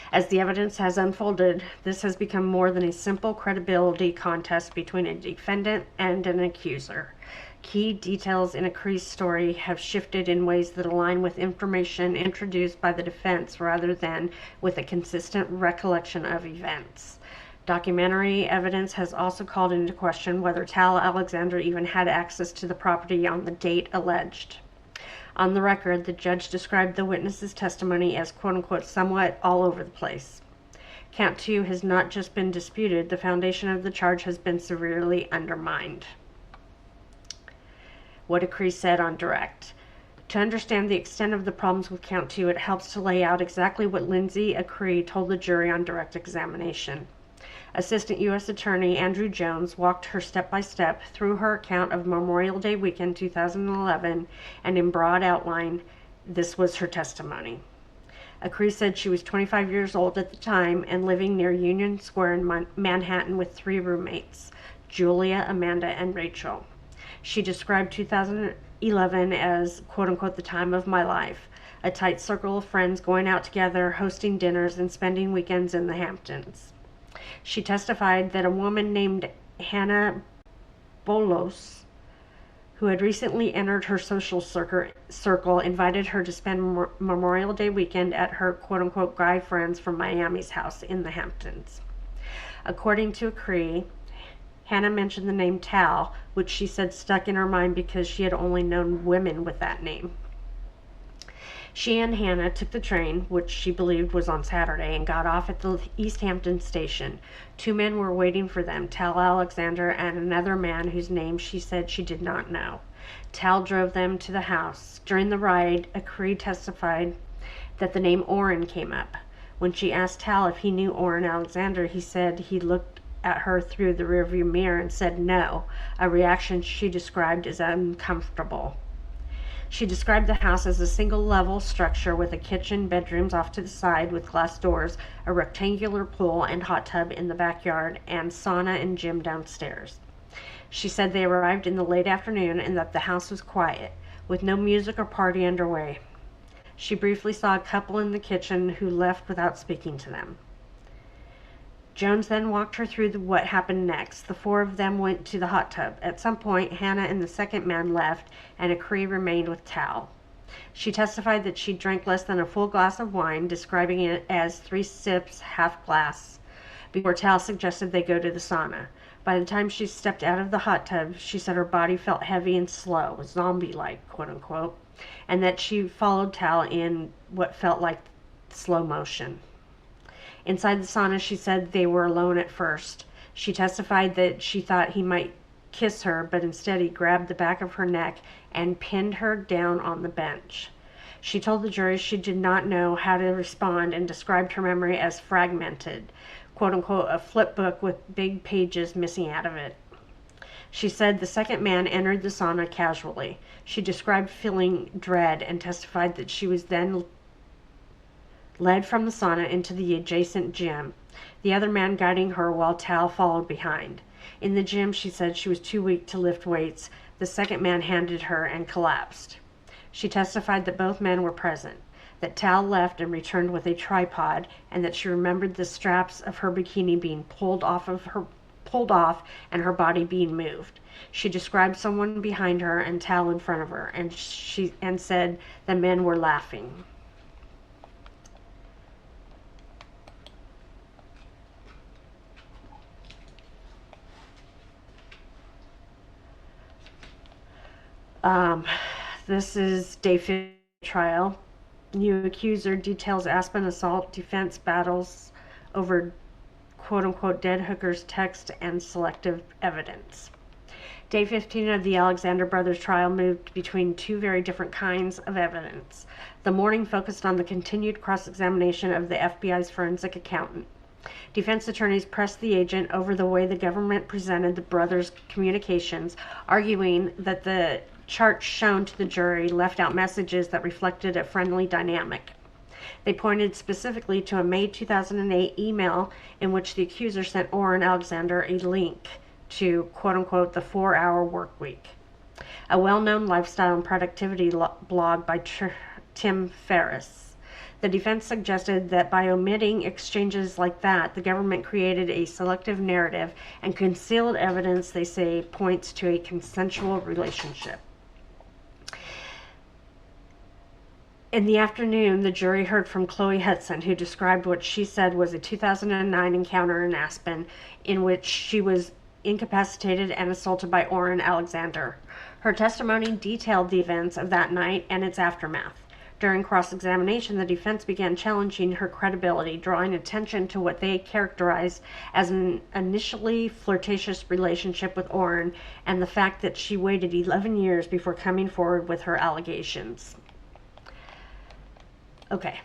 As the evidence has unfolded, this has become more than a simple credibility contest between a defendant and an accuser. Key details in Acree's story have shifted in ways that align with information introduced by the defense rather than with a consistent recollection of events. Documentary evidence has also called into question whether Tal Alexander even had access to the property on the date alleged. On the record, the judge described the witness's testimony as quote-unquote somewhat all over the place. Count 2 has not just been disputed, the foundation of the charge has been severely undermined. What Acree said on direct. To understand the extent of the problems with Count 2, it helps to lay out exactly what Lindsay Acree told the jury on direct examination. Assistant U.S. Attorney Andrew Jones walked her step by step through her account of Memorial Day weekend 2011, and in broad outline, this was her testimony. Acree said she was 25 years old at the time and living near Union Square in Manhattan with 3 roommates, Julia, Amanda, and Rachel. She described 2011 as, quote-unquote, the time of my life, a tight circle of friends going out together, hosting dinners, and spending weekends in the Hamptons. She testified that a woman named Hannah Bolos, who had recently entered her social circle, invited her to spend Memorial Day weekend at her quote-unquote guy friends from Miami's house in the Hamptons. According to Acree, Hannah mentioned the name Tal, which she said stuck in her mind because she had only known women with that name. She and Hannah took the train, which she believed was on Saturday, and got off at the East Hampton station. 2 men were waiting for them, Tal Alexander and another man whose name she said she did not know. Tal drove them to the house. During the ride, Acree testified that the name Orrin came up. When she asked Tal if he knew Orrin Alexander, he said he looked at her through the rearview mirror and said no, a reaction she described as uncomfortable. She described the house as a single-level structure with a kitchen, bedrooms off to the side with glass doors, a rectangular pool and hot tub in the backyard, and sauna and gym downstairs. She said they arrived in the late afternoon and that the house was quiet, with no music or party underway. She briefly saw a couple in the kitchen who left without speaking to them. Jones then walked her through what happened next. The 4 of them went to the hot tub. At some point, Hannah and the second man left, and Acree remained with Tal. She testified that she drank less than a full glass of wine, describing it as 3 sips, half glass, before Tal suggested they go to the sauna. By the time she stepped out of the hot tub, she said her body felt heavy and slow, zombie-like, quote-unquote, and that she followed Tal in what felt like slow motion. Inside the sauna, she said they were alone at first. She testified that she thought he might kiss her, but instead he grabbed the back of her neck and pinned her down on the bench. She told the jury she did not know how to respond and described her memory as fragmented, quote-unquote, a flip book with big pages missing out of it. She said the second man entered the sauna casually. She described feeling dread and testified that she was then led from the sauna into the adjacent gym, the other man guiding her while Tal followed behind. In the gym, she said she was too weak to lift weights. The second man handed her and collapsed. She testified that both men were present, that Tal left and returned with a tripod, and that she remembered the straps of her bikini being pulled off and her body being moved. She described someone behind her and Tal in front of her, and said the men were laughing. This is day 50 trial. New accuser details Aspen assault defense battles over quote-unquote dead hookers text and selective evidence. Day 15 of the Alexander brothers trial moved between 2 very different kinds of evidence. The morning focused on the continued cross-examination of the FBI's forensic accountant. Defense attorneys pressed the agent over the way the government presented the brothers' communications, arguing that the charts shown to the jury left out messages that reflected a friendly dynamic. They pointed specifically to a May 2008 email in which the accuser sent Orrin Alexander a link to, quote-unquote, the 4-hour work week, a well-known lifestyle and productivity blog by Tim Ferriss. The defense suggested that by omitting exchanges like that, the government created a selective narrative and concealed evidence they say points to a consensual relationship. In the afternoon, the jury heard from Chloe Hudson, who described what she said was a 2009 encounter in Aspen in which she was incapacitated and assaulted by Orrin Alexander. Her testimony detailed the events of that night and its aftermath. During cross-examination, the defense began challenging her credibility, drawing attention to what they characterized as an initially flirtatious relationship with Orrin and the fact that she waited 11 years before coming forward with her allegations. Okay.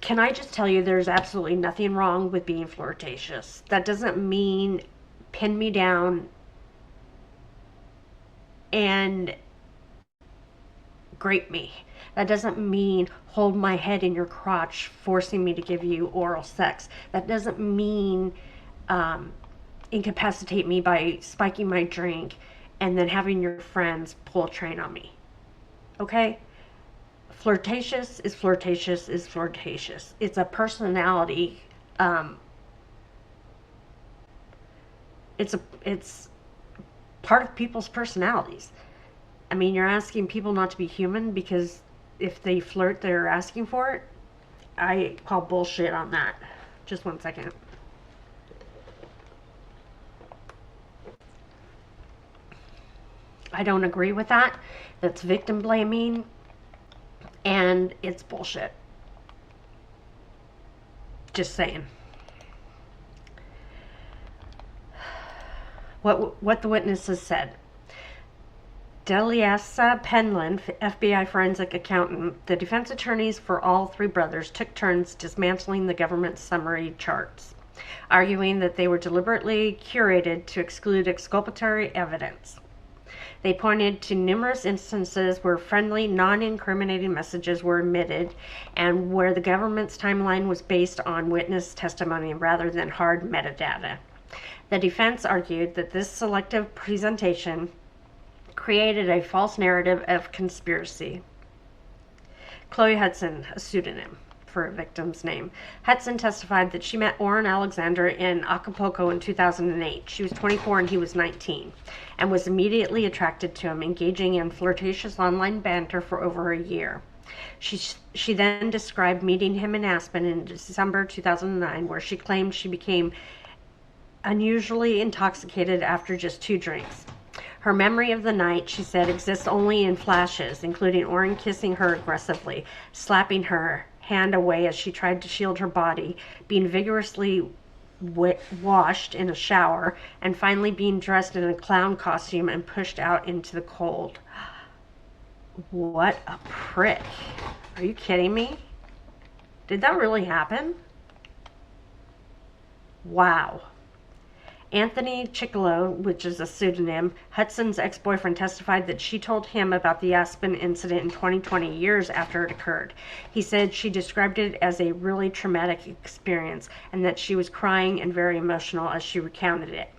Can I just tell you there's absolutely nothing wrong with being flirtatious? That doesn't mean pin me down and grape me. That doesn't mean hold my head in your crotch, forcing me to give you oral sex. That doesn't mean incapacitate me by spiking my drink and then having your friends pull a train on me. Okay? Flirtatious is flirtatious is flirtatious. It's a personality. It's part of people's personalities. I mean, you're asking people not to be human because if they flirt, they're asking for it. I call bullshit on that. Just one second. I don't agree with that. That's victim blaming, and it's bullshit. Just saying. What the witnesses said. Deliasa Penland, FBI forensic accountant, the defense attorneys for all three brothers took turns dismantling the government's summary charts, arguing that they were deliberately curated to exclude exculpatory evidence. They pointed to numerous instances where friendly, non-incriminating messages were omitted and where the government's timeline was based on witness testimony rather than hard metadata. The defense argued that this selective presentation created a false narrative of conspiracy. Chloe Hudson, a pseudonym for a victim's name. Hudson testified that she met Orrin Alexander in Acapulco in 2008. She was 24 and he was 19, and was immediately attracted to him, engaging in flirtatious online banter for over a year. She then described meeting him in Aspen in December 2009, where she claimed she became unusually intoxicated after just 2 drinks. Her memory of the night, she said, exists only in flashes, including Orrin kissing her aggressively, slapping her hand away as she tried to shield her body, being vigorously washed in a shower, and finally being dressed in a clown costume and pushed out into the cold. What a prick. Are you kidding me? Did that really happen? Wow. Anthony Chicolo, which is a pseudonym, Hudson's ex-boyfriend, testified that she told him about the Aspen incident in 2020, years after it occurred. He said she described it as a really traumatic experience and that she was crying and very emotional as she recounted it.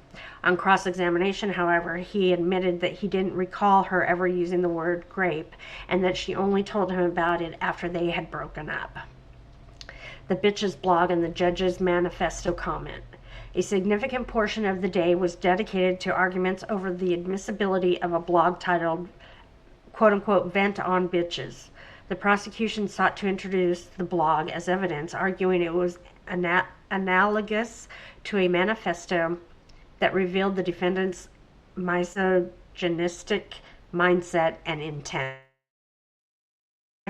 On cross-examination, however, he admitted that he didn't recall her ever using the word grape and that she only told him about it after they had broken up. The Bitches blog and the judge's manifesto comment. A significant portion of the day was dedicated to arguments over the admissibility of a blog titled, quote-unquote, Vent on Bitches. The prosecution sought to introduce the blog as evidence, arguing it was analogous to a manifesto that revealed the defendant's misogynistic mindset and intent.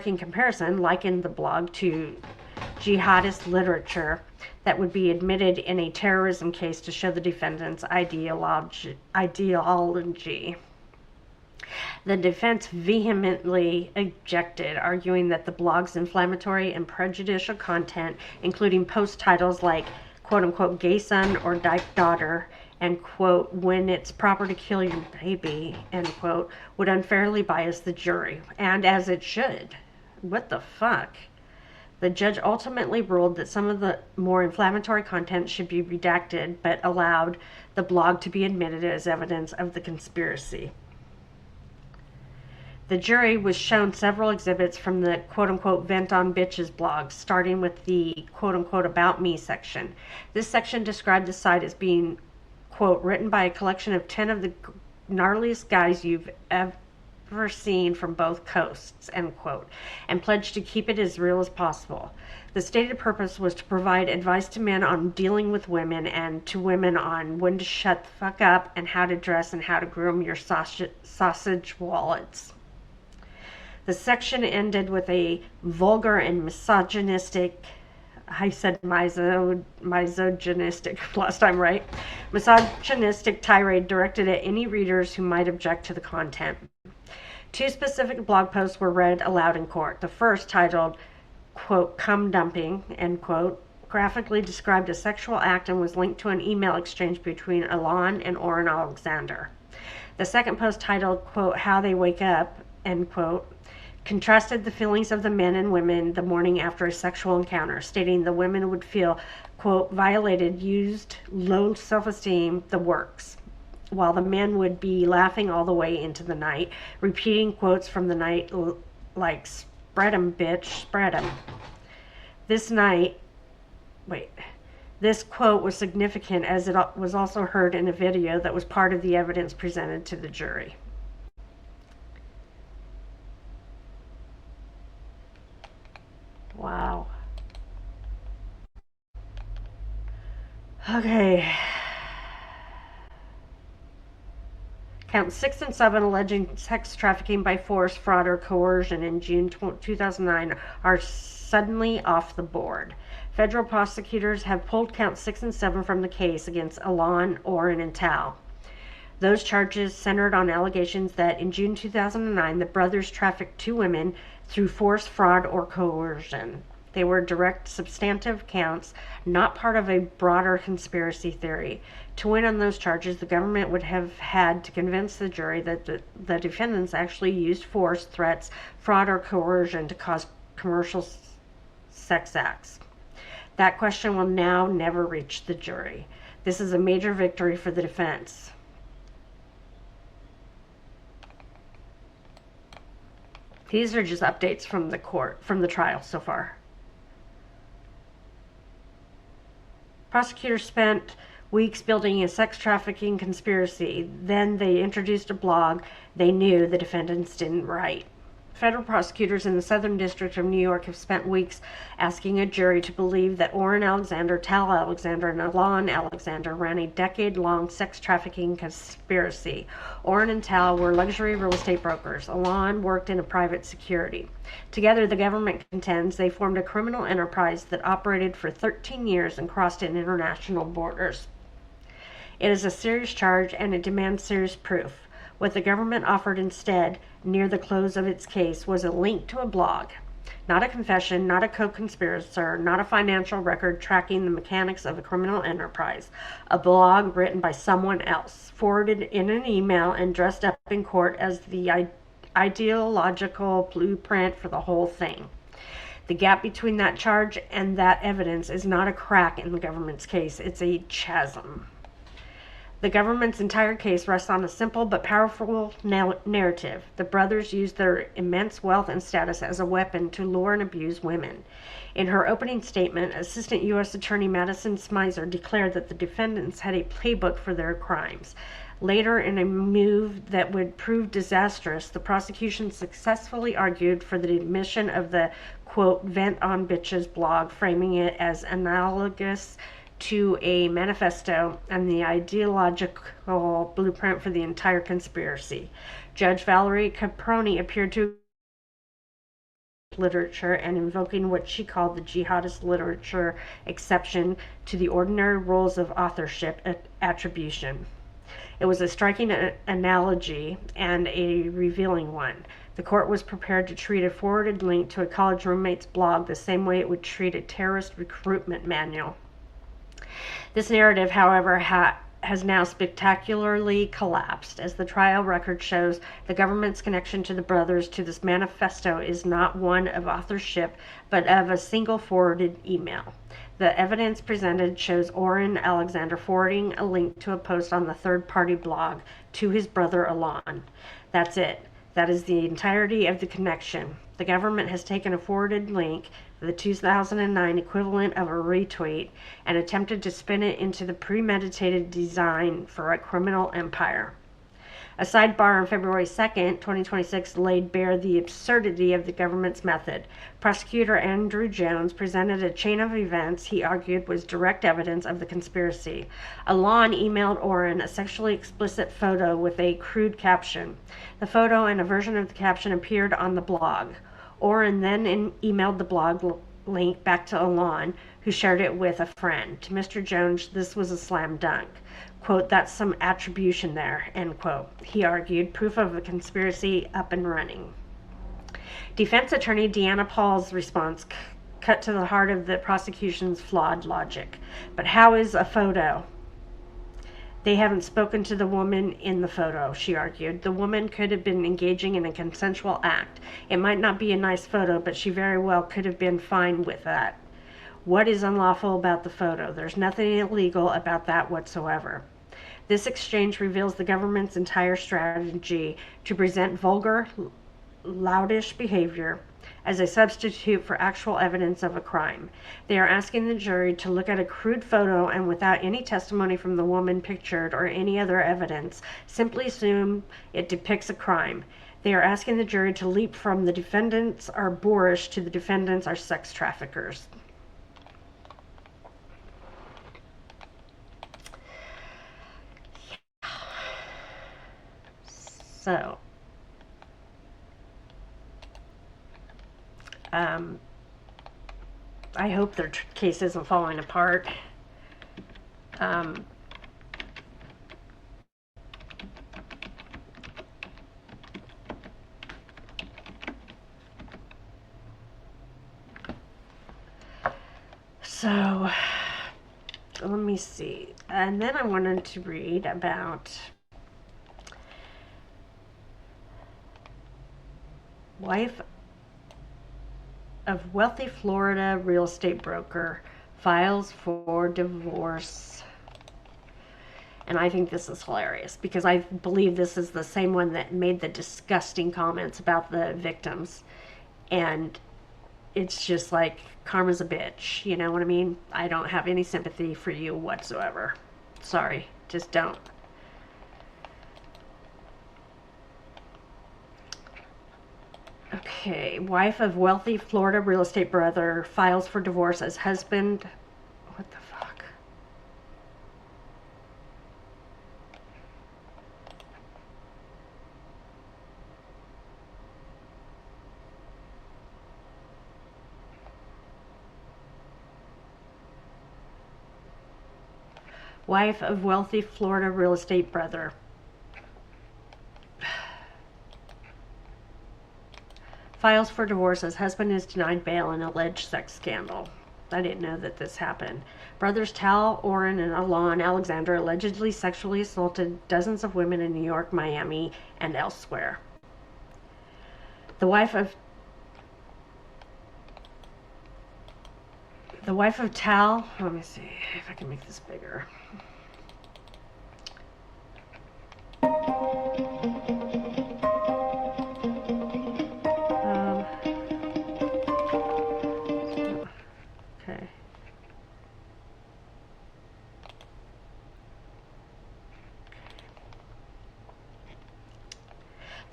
In comparison, likened the blog to jihadist literature that would be admitted in a terrorism case to show the defendant's ideology. The defense vehemently objected, arguing that the blog's inflammatory and prejudicial content, including post titles like, quote-unquote, gay son or dyke daughter, and, quote, when it's proper to kill your baby, end quote, would unfairly bias the jury, and as it should. What the fuck? The judge ultimately ruled that some of the more inflammatory content should be redacted, but allowed the blog to be admitted as evidence of the conspiracy. The jury was shown several exhibits from the quote-unquote Vent on Bitches blog, starting with the quote-unquote About Me section. This section described the site as being, quote, written by a collection of 10 of the gnarliest guys you've ever ever seen from both coasts, end quote, and pledged to keep it as real as possible. The stated purpose was to provide advice to men on dealing with women and to women on when to shut the fuck up and how to dress and how to groom your sausage wallets. The section ended with a vulgar and misogynistic, I said misogynistic last time, right? Misogynistic tirade directed at any readers who might object to the content. Two specific blog posts were read aloud in court. The first, titled, quote, "cum dumping," end quote, graphically described a sexual act and was linked to an email exchange between Alon and Oren Alexander. The second post, titled, quote, "how they wake up," end quote, contrasted the feelings of the men and women the morning after a sexual encounter, stating the women would feel, quote, "violated, used, low self-esteem, the works," while the men would be laughing all the way into the night, repeating quotes from the night like, "Spread 'em, bitch, spread 'em." This quote was significant as it was also heard in a video that was part of the evidence presented to the jury. Wow. Okay. Counts 6 and 7 alleging sex trafficking by force, fraud, or coercion in June 2009 are suddenly off the board. Federal prosecutors have pulled counts 6 and 7 from the case against Alon, Oren, and Tal. Those charges centered on allegations that in June 2009 the brothers trafficked two women through force, fraud, or coercion. They were direct substantive counts, not part of a broader conspiracy theory. To win on those charges, the government would have had to convince the jury that the defendants actually used force, threats, fraud, or coercion to cause commercial sex acts. That question will now never reach the jury. This is a major victory for the defense. These are just updates from the trial so far. Prosecutors spent weeks building a sex trafficking conspiracy. Then they introduced a blog they knew the defendants didn't write. Federal prosecutors in the Southern District of New York have spent weeks asking a jury to believe that Oren Alexander, Tal Alexander, and Alon Alexander ran a decade-long sex trafficking conspiracy. Oren and Tal were luxury real estate brokers. Alon worked in a private security. Together, the government contends they formed a criminal enterprise that operated for 13 years and crossed international borders. It is a serious charge and it demands serious proof. What the government offered instead, near the close of its case, was a link to a blog. Not a confession, not a co-conspirator, not a financial record tracking the mechanics of a criminal enterprise. A blog written by someone else, forwarded in an email and dressed up in court as the ideological blueprint for the whole thing. The gap between that charge and that evidence is not a crack in the government's case, it's a chasm. The government's entire case rests on a simple but powerful narrative. The brothers used their immense wealth and status as a weapon to lure and abuse women. In her opening statement, Assistant U.S. Attorney Madison Smizer declared that the defendants had a playbook for their crimes. Later, in a move that would prove disastrous, the prosecution successfully argued for the admission of the, quote, "vent on bitches" blog, framing it as analogous to a manifesto and the ideological blueprint for the entire conspiracy. Judge Valerie Caproni appeared to literature and invoking what she called the jihadist literature exception to the ordinary rules of authorship attribution. It was a striking analogy and a revealing one. The court was prepared to treat a forwarded link to a college roommate's blog the same way it would treat a terrorist recruitment manual. This narrative, however, has now spectacularly collapsed. As the trial record shows, the government's connection to the brothers to this manifesto is not one of authorship, but of a single forwarded email. The evidence presented shows Oren Alexander forwarding a link to a post on the third-party blog to his brother Alon. That's it. That is the entirety of the connection. The government has taken a forwarded link, the 2009 equivalent of a retweet, and attempted to spin it into the premeditated design for a criminal empire. A sidebar on February 2nd, 2026, laid bare the absurdity of the government's method. Prosecutor Andrew Jones presented a chain of events he argued was direct evidence of the conspiracy. Alon emailed Oren a sexually explicit photo with a crude caption. The photo and a version of the caption appeared on the blog. Oren then emailed the blog link back to Alon, who shared it with a friend. To Mr. Jones, this was a slam dunk. Quote, that's some attribution there, end quote. He argued, proof of a conspiracy up and running. Defense attorney Deanna Paul's response cut to the heart of the prosecution's flawed logic. But how is a photo? They haven't spoken to the woman in the photo, she argued. The woman could have been engaging in a consensual act. It might not be a nice photo, but she very well could have been fine with that. What is unlawful about the photo? There's nothing illegal about that whatsoever. This exchange reveals the government's entire strategy to present vulgar, loudish behavior as a substitute for actual evidence of a crime. They are asking the jury to look at a crude photo and, without any testimony from the woman pictured or any other evidence, simply assume it depicts a crime. They are asking the jury to leap from the defendants are boorish to the defendants are sex traffickers. So, I hope their case isn't falling apart. So, let me see. And then I wanted to read about wife of wealthy Florida real estate broker files for divorce. And I think this is hilarious because I believe this is the same one that made the disgusting comments about the victims. And it's just like, karma's a bitch, you know what I mean? I don't have any sympathy for you whatsoever. Sorry, just don't. Okay, wife of wealthy Florida real estate brother files for divorce as husband. What the fuck? Wife of wealthy Florida real estate brother files for divorce as husband is denied bail in alleged sex scandal. I didn't know that this happened. Brothers Tal, Oren, and Alon Alexander allegedly sexually assaulted dozens of women in New York, Miami, and elsewhere. The wife of Tal, let me see if I can make this bigger. Okay.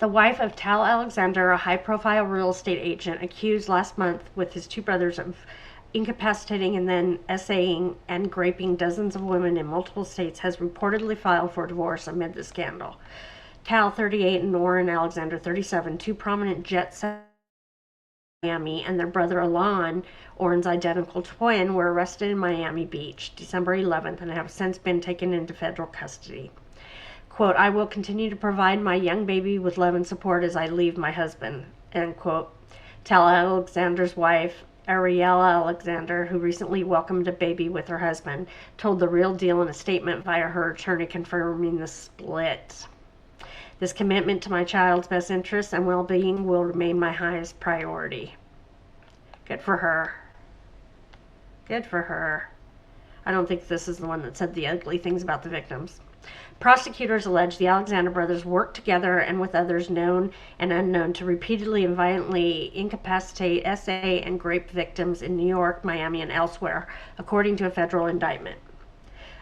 The wife of Tal Alexander, a high-profile real estate agent, accused last month with his two brothers of incapacitating and then essaying and raping dozens of women in multiple states, has reportedly filed for divorce amid the scandal. Tal, 38, and Oren Alexander, 37, two prominent jet setters in Miami, and their brother Alon, Oren's identical twin, were arrested in Miami Beach December 11th and have since been taken into federal custody. Quote, I will continue to provide my young baby with love and support as I leave my husband, end quote. Tal Alexander's wife, Ariel Alexander, who recently welcomed a baby with her husband, told The Real Deal in a statement via her attorney confirming the split. This commitment to my child's best interests and well-being will remain my highest priority. Good for her. Good for her. I don't think this is the one that said the ugly things about the victims. Prosecutors allege the Alexander brothers worked together and with others known and unknown to repeatedly and violently incapacitate, essay, and rape victims in New York, Miami, and elsewhere, according to a federal indictment.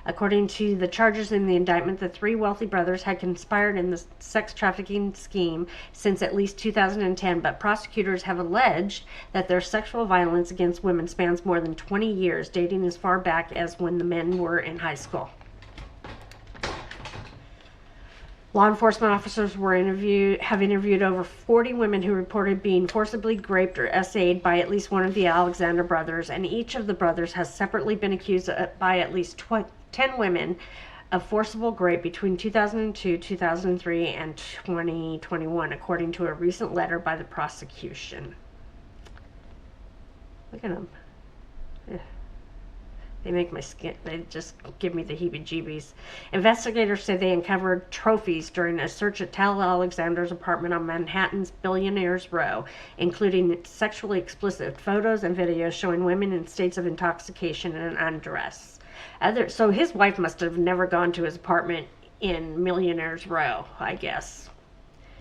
According to the charges in the indictment, the three wealthy brothers had conspired in the sex trafficking scheme since at least 2010, but prosecutors have alleged that their sexual violence against women spans more than 20 years, dating as far back as when the men were in high school. Law enforcement officers have interviewed over 40 women who reported being forcibly raped or essayed by at least one of the Alexander brothers, and each of the brothers has separately been accused by at least 10 women of forcible rape between 2002, 2003, and 2021, according to a recent letter by the prosecution. Look at them. They make my skin, they just give me the heebie-jeebies. Investigators say they uncovered trophies during a search at Tal Alexander's apartment on Manhattan's Billionaires Row, including sexually explicit photos and videos showing women in states of intoxication and undress. So his wife must have never gone to his apartment in Millionaires Row, I guess.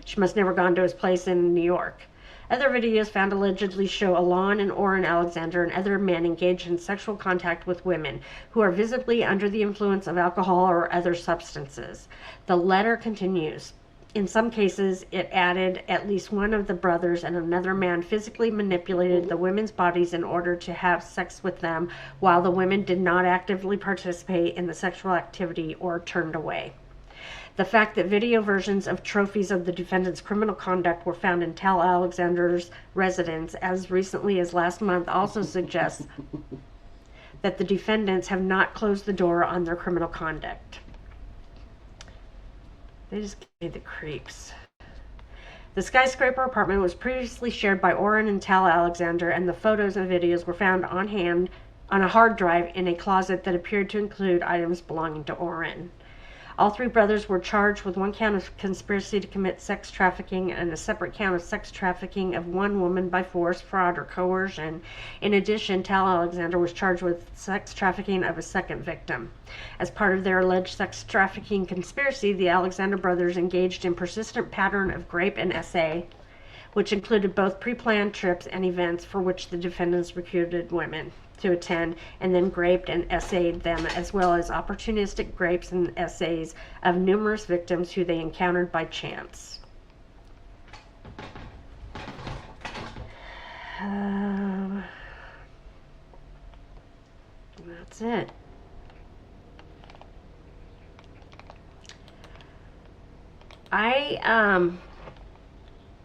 She must have never gone to his place in New York. Other videos found allegedly show Alon and Orrin Alexander and other men engaged in sexual contact with women who are visibly under the influence of alcohol or other substances. The letter continues. In some cases, it added at least one of the brothers and another man physically manipulated the women's bodies in order to have sex with them, while the women did not actively participate in the sexual activity or turned away. The fact that video versions of trophies of the defendant's criminal conduct were found in Tal Alexander's residence as recently as last month also suggests that the defendants have not closed the door on their criminal conduct. They just gave me the creeps. The skyscraper apartment was previously shared by Orrin and Tal Alexander, and the photos and videos were found on hand on a hard drive in a closet that appeared to include items belonging to Orrin. All three brothers were charged with one count of conspiracy to commit sex trafficking and a separate count of sex trafficking of one woman by force, fraud, or coercion. In addition, Tal Alexander was charged with sex trafficking of a second victim. As part of their alleged sex trafficking conspiracy, the Alexander brothers engaged in persistent pattern of rape and essay, which included both pre-planned trips and events for which the defendants recruited women to attend and then raped and essayed them, as well as opportunistic rapes and essays of numerous victims who they encountered by chance. That's it.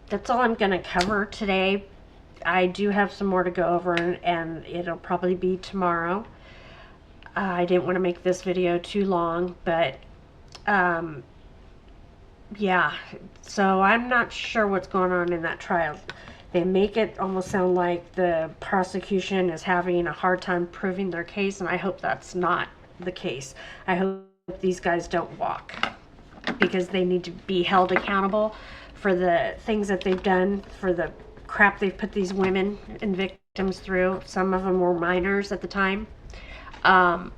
That's all I'm going to cover today. I do have some more to go over, and it'll probably be tomorrow. I didn't want to make this video too long, but yeah, so I'm not sure what's going on in that trial. They make it almost sound like the prosecution is having a hard time proving their case, and I hope that's not the case. I hope these guys don't walk, because they need to be held accountable for the things that they've done, for the crap they've put these women and victims through. Some of them were minors at the time. I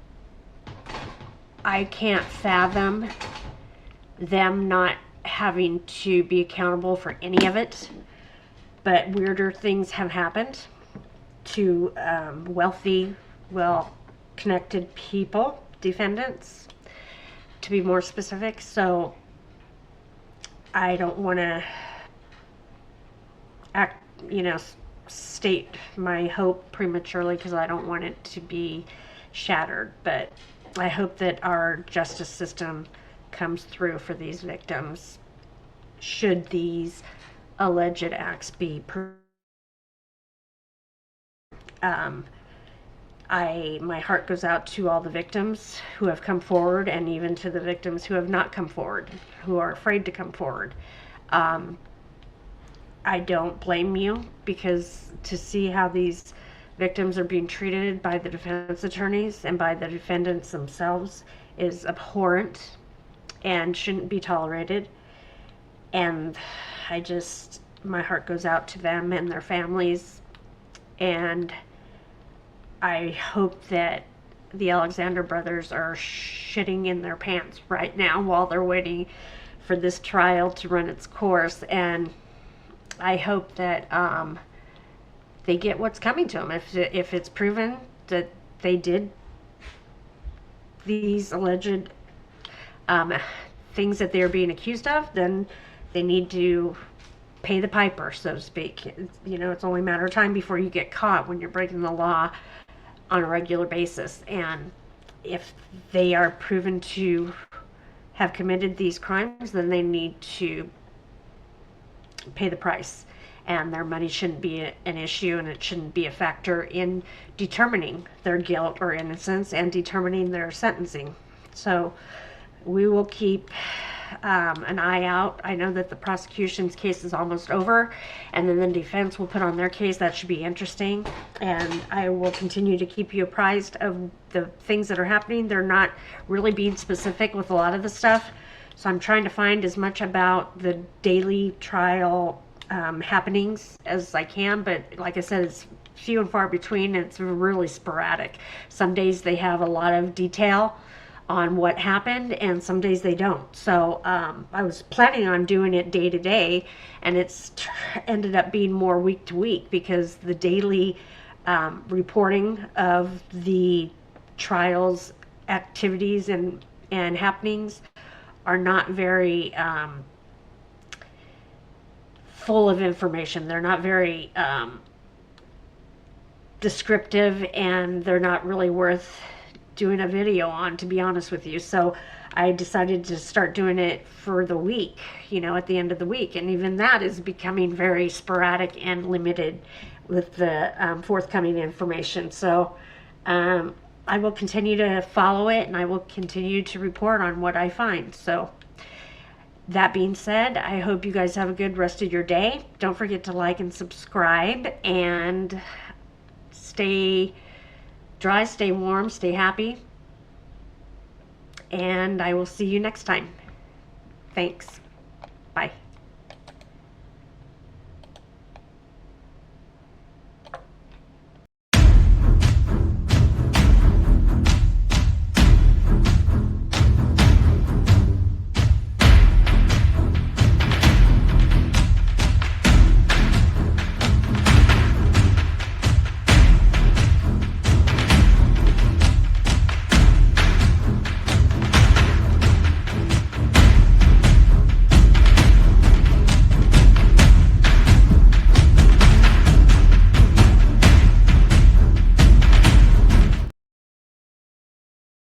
can't fathom them not having to be accountable for any of it, but weirder things have happened to wealthy, well-connected people, defendants, to be more specific. So I don't want to state my hope prematurely, because I don't want it to be shattered, but I hope that our justice system comes through for these victims, should these alleged acts be my heart goes out to all the victims who have come forward, and even to the victims who have not come forward, who are afraid to come forward. I don't blame you, because to see how these victims are being treated by the defense attorneys and by the defendants themselves is abhorrent and shouldn't be tolerated. And my heart goes out to them and their families, and I hope that the Alexander brothers are shitting in their pants right now while they're waiting for this trial to run its course, and I hope that they get what's coming to them. If it's proven that they did these alleged um, things that they're being accused of, then they need to pay the piper, so to speak. It's only a matter of time before you get caught when you're breaking the law on a regular basis. And if they are proven to have committed these crimes, then they need to pay the price. And their money shouldn't be an issue, and it shouldn't be a factor in determining their guilt or innocence and determining their sentencing. So we will keep an eye out. I know that the prosecution's case is almost over, and then the defense will put on their case. That should be interesting, and I will continue to keep you apprised of the things that are happening. They're not really being specific with a lot of the stuff, so I'm trying to find as much about the daily trial happenings as I can, but like I said, it's few and far between, and it's really sporadic. Some days they have a lot of detail on what happened, and some days they don't. So I was planning on doing it day to day, and it's ended up being more week to week, because the daily reporting of the trials activities and happenings are not very full of information. They're not very descriptive, and they're not really worth doing a video on, to be honest with you. So I decided to start doing it for the week, at the end of the week. And even that is becoming very sporadic and limited with the forthcoming information. So I will continue to follow it, and I will continue to report on what I find. So that being said, I hope you guys have a good rest of your day. Don't forget to like and subscribe, and stay dry, stay warm, stay happy, and I will see you next time. Thanks. Bye.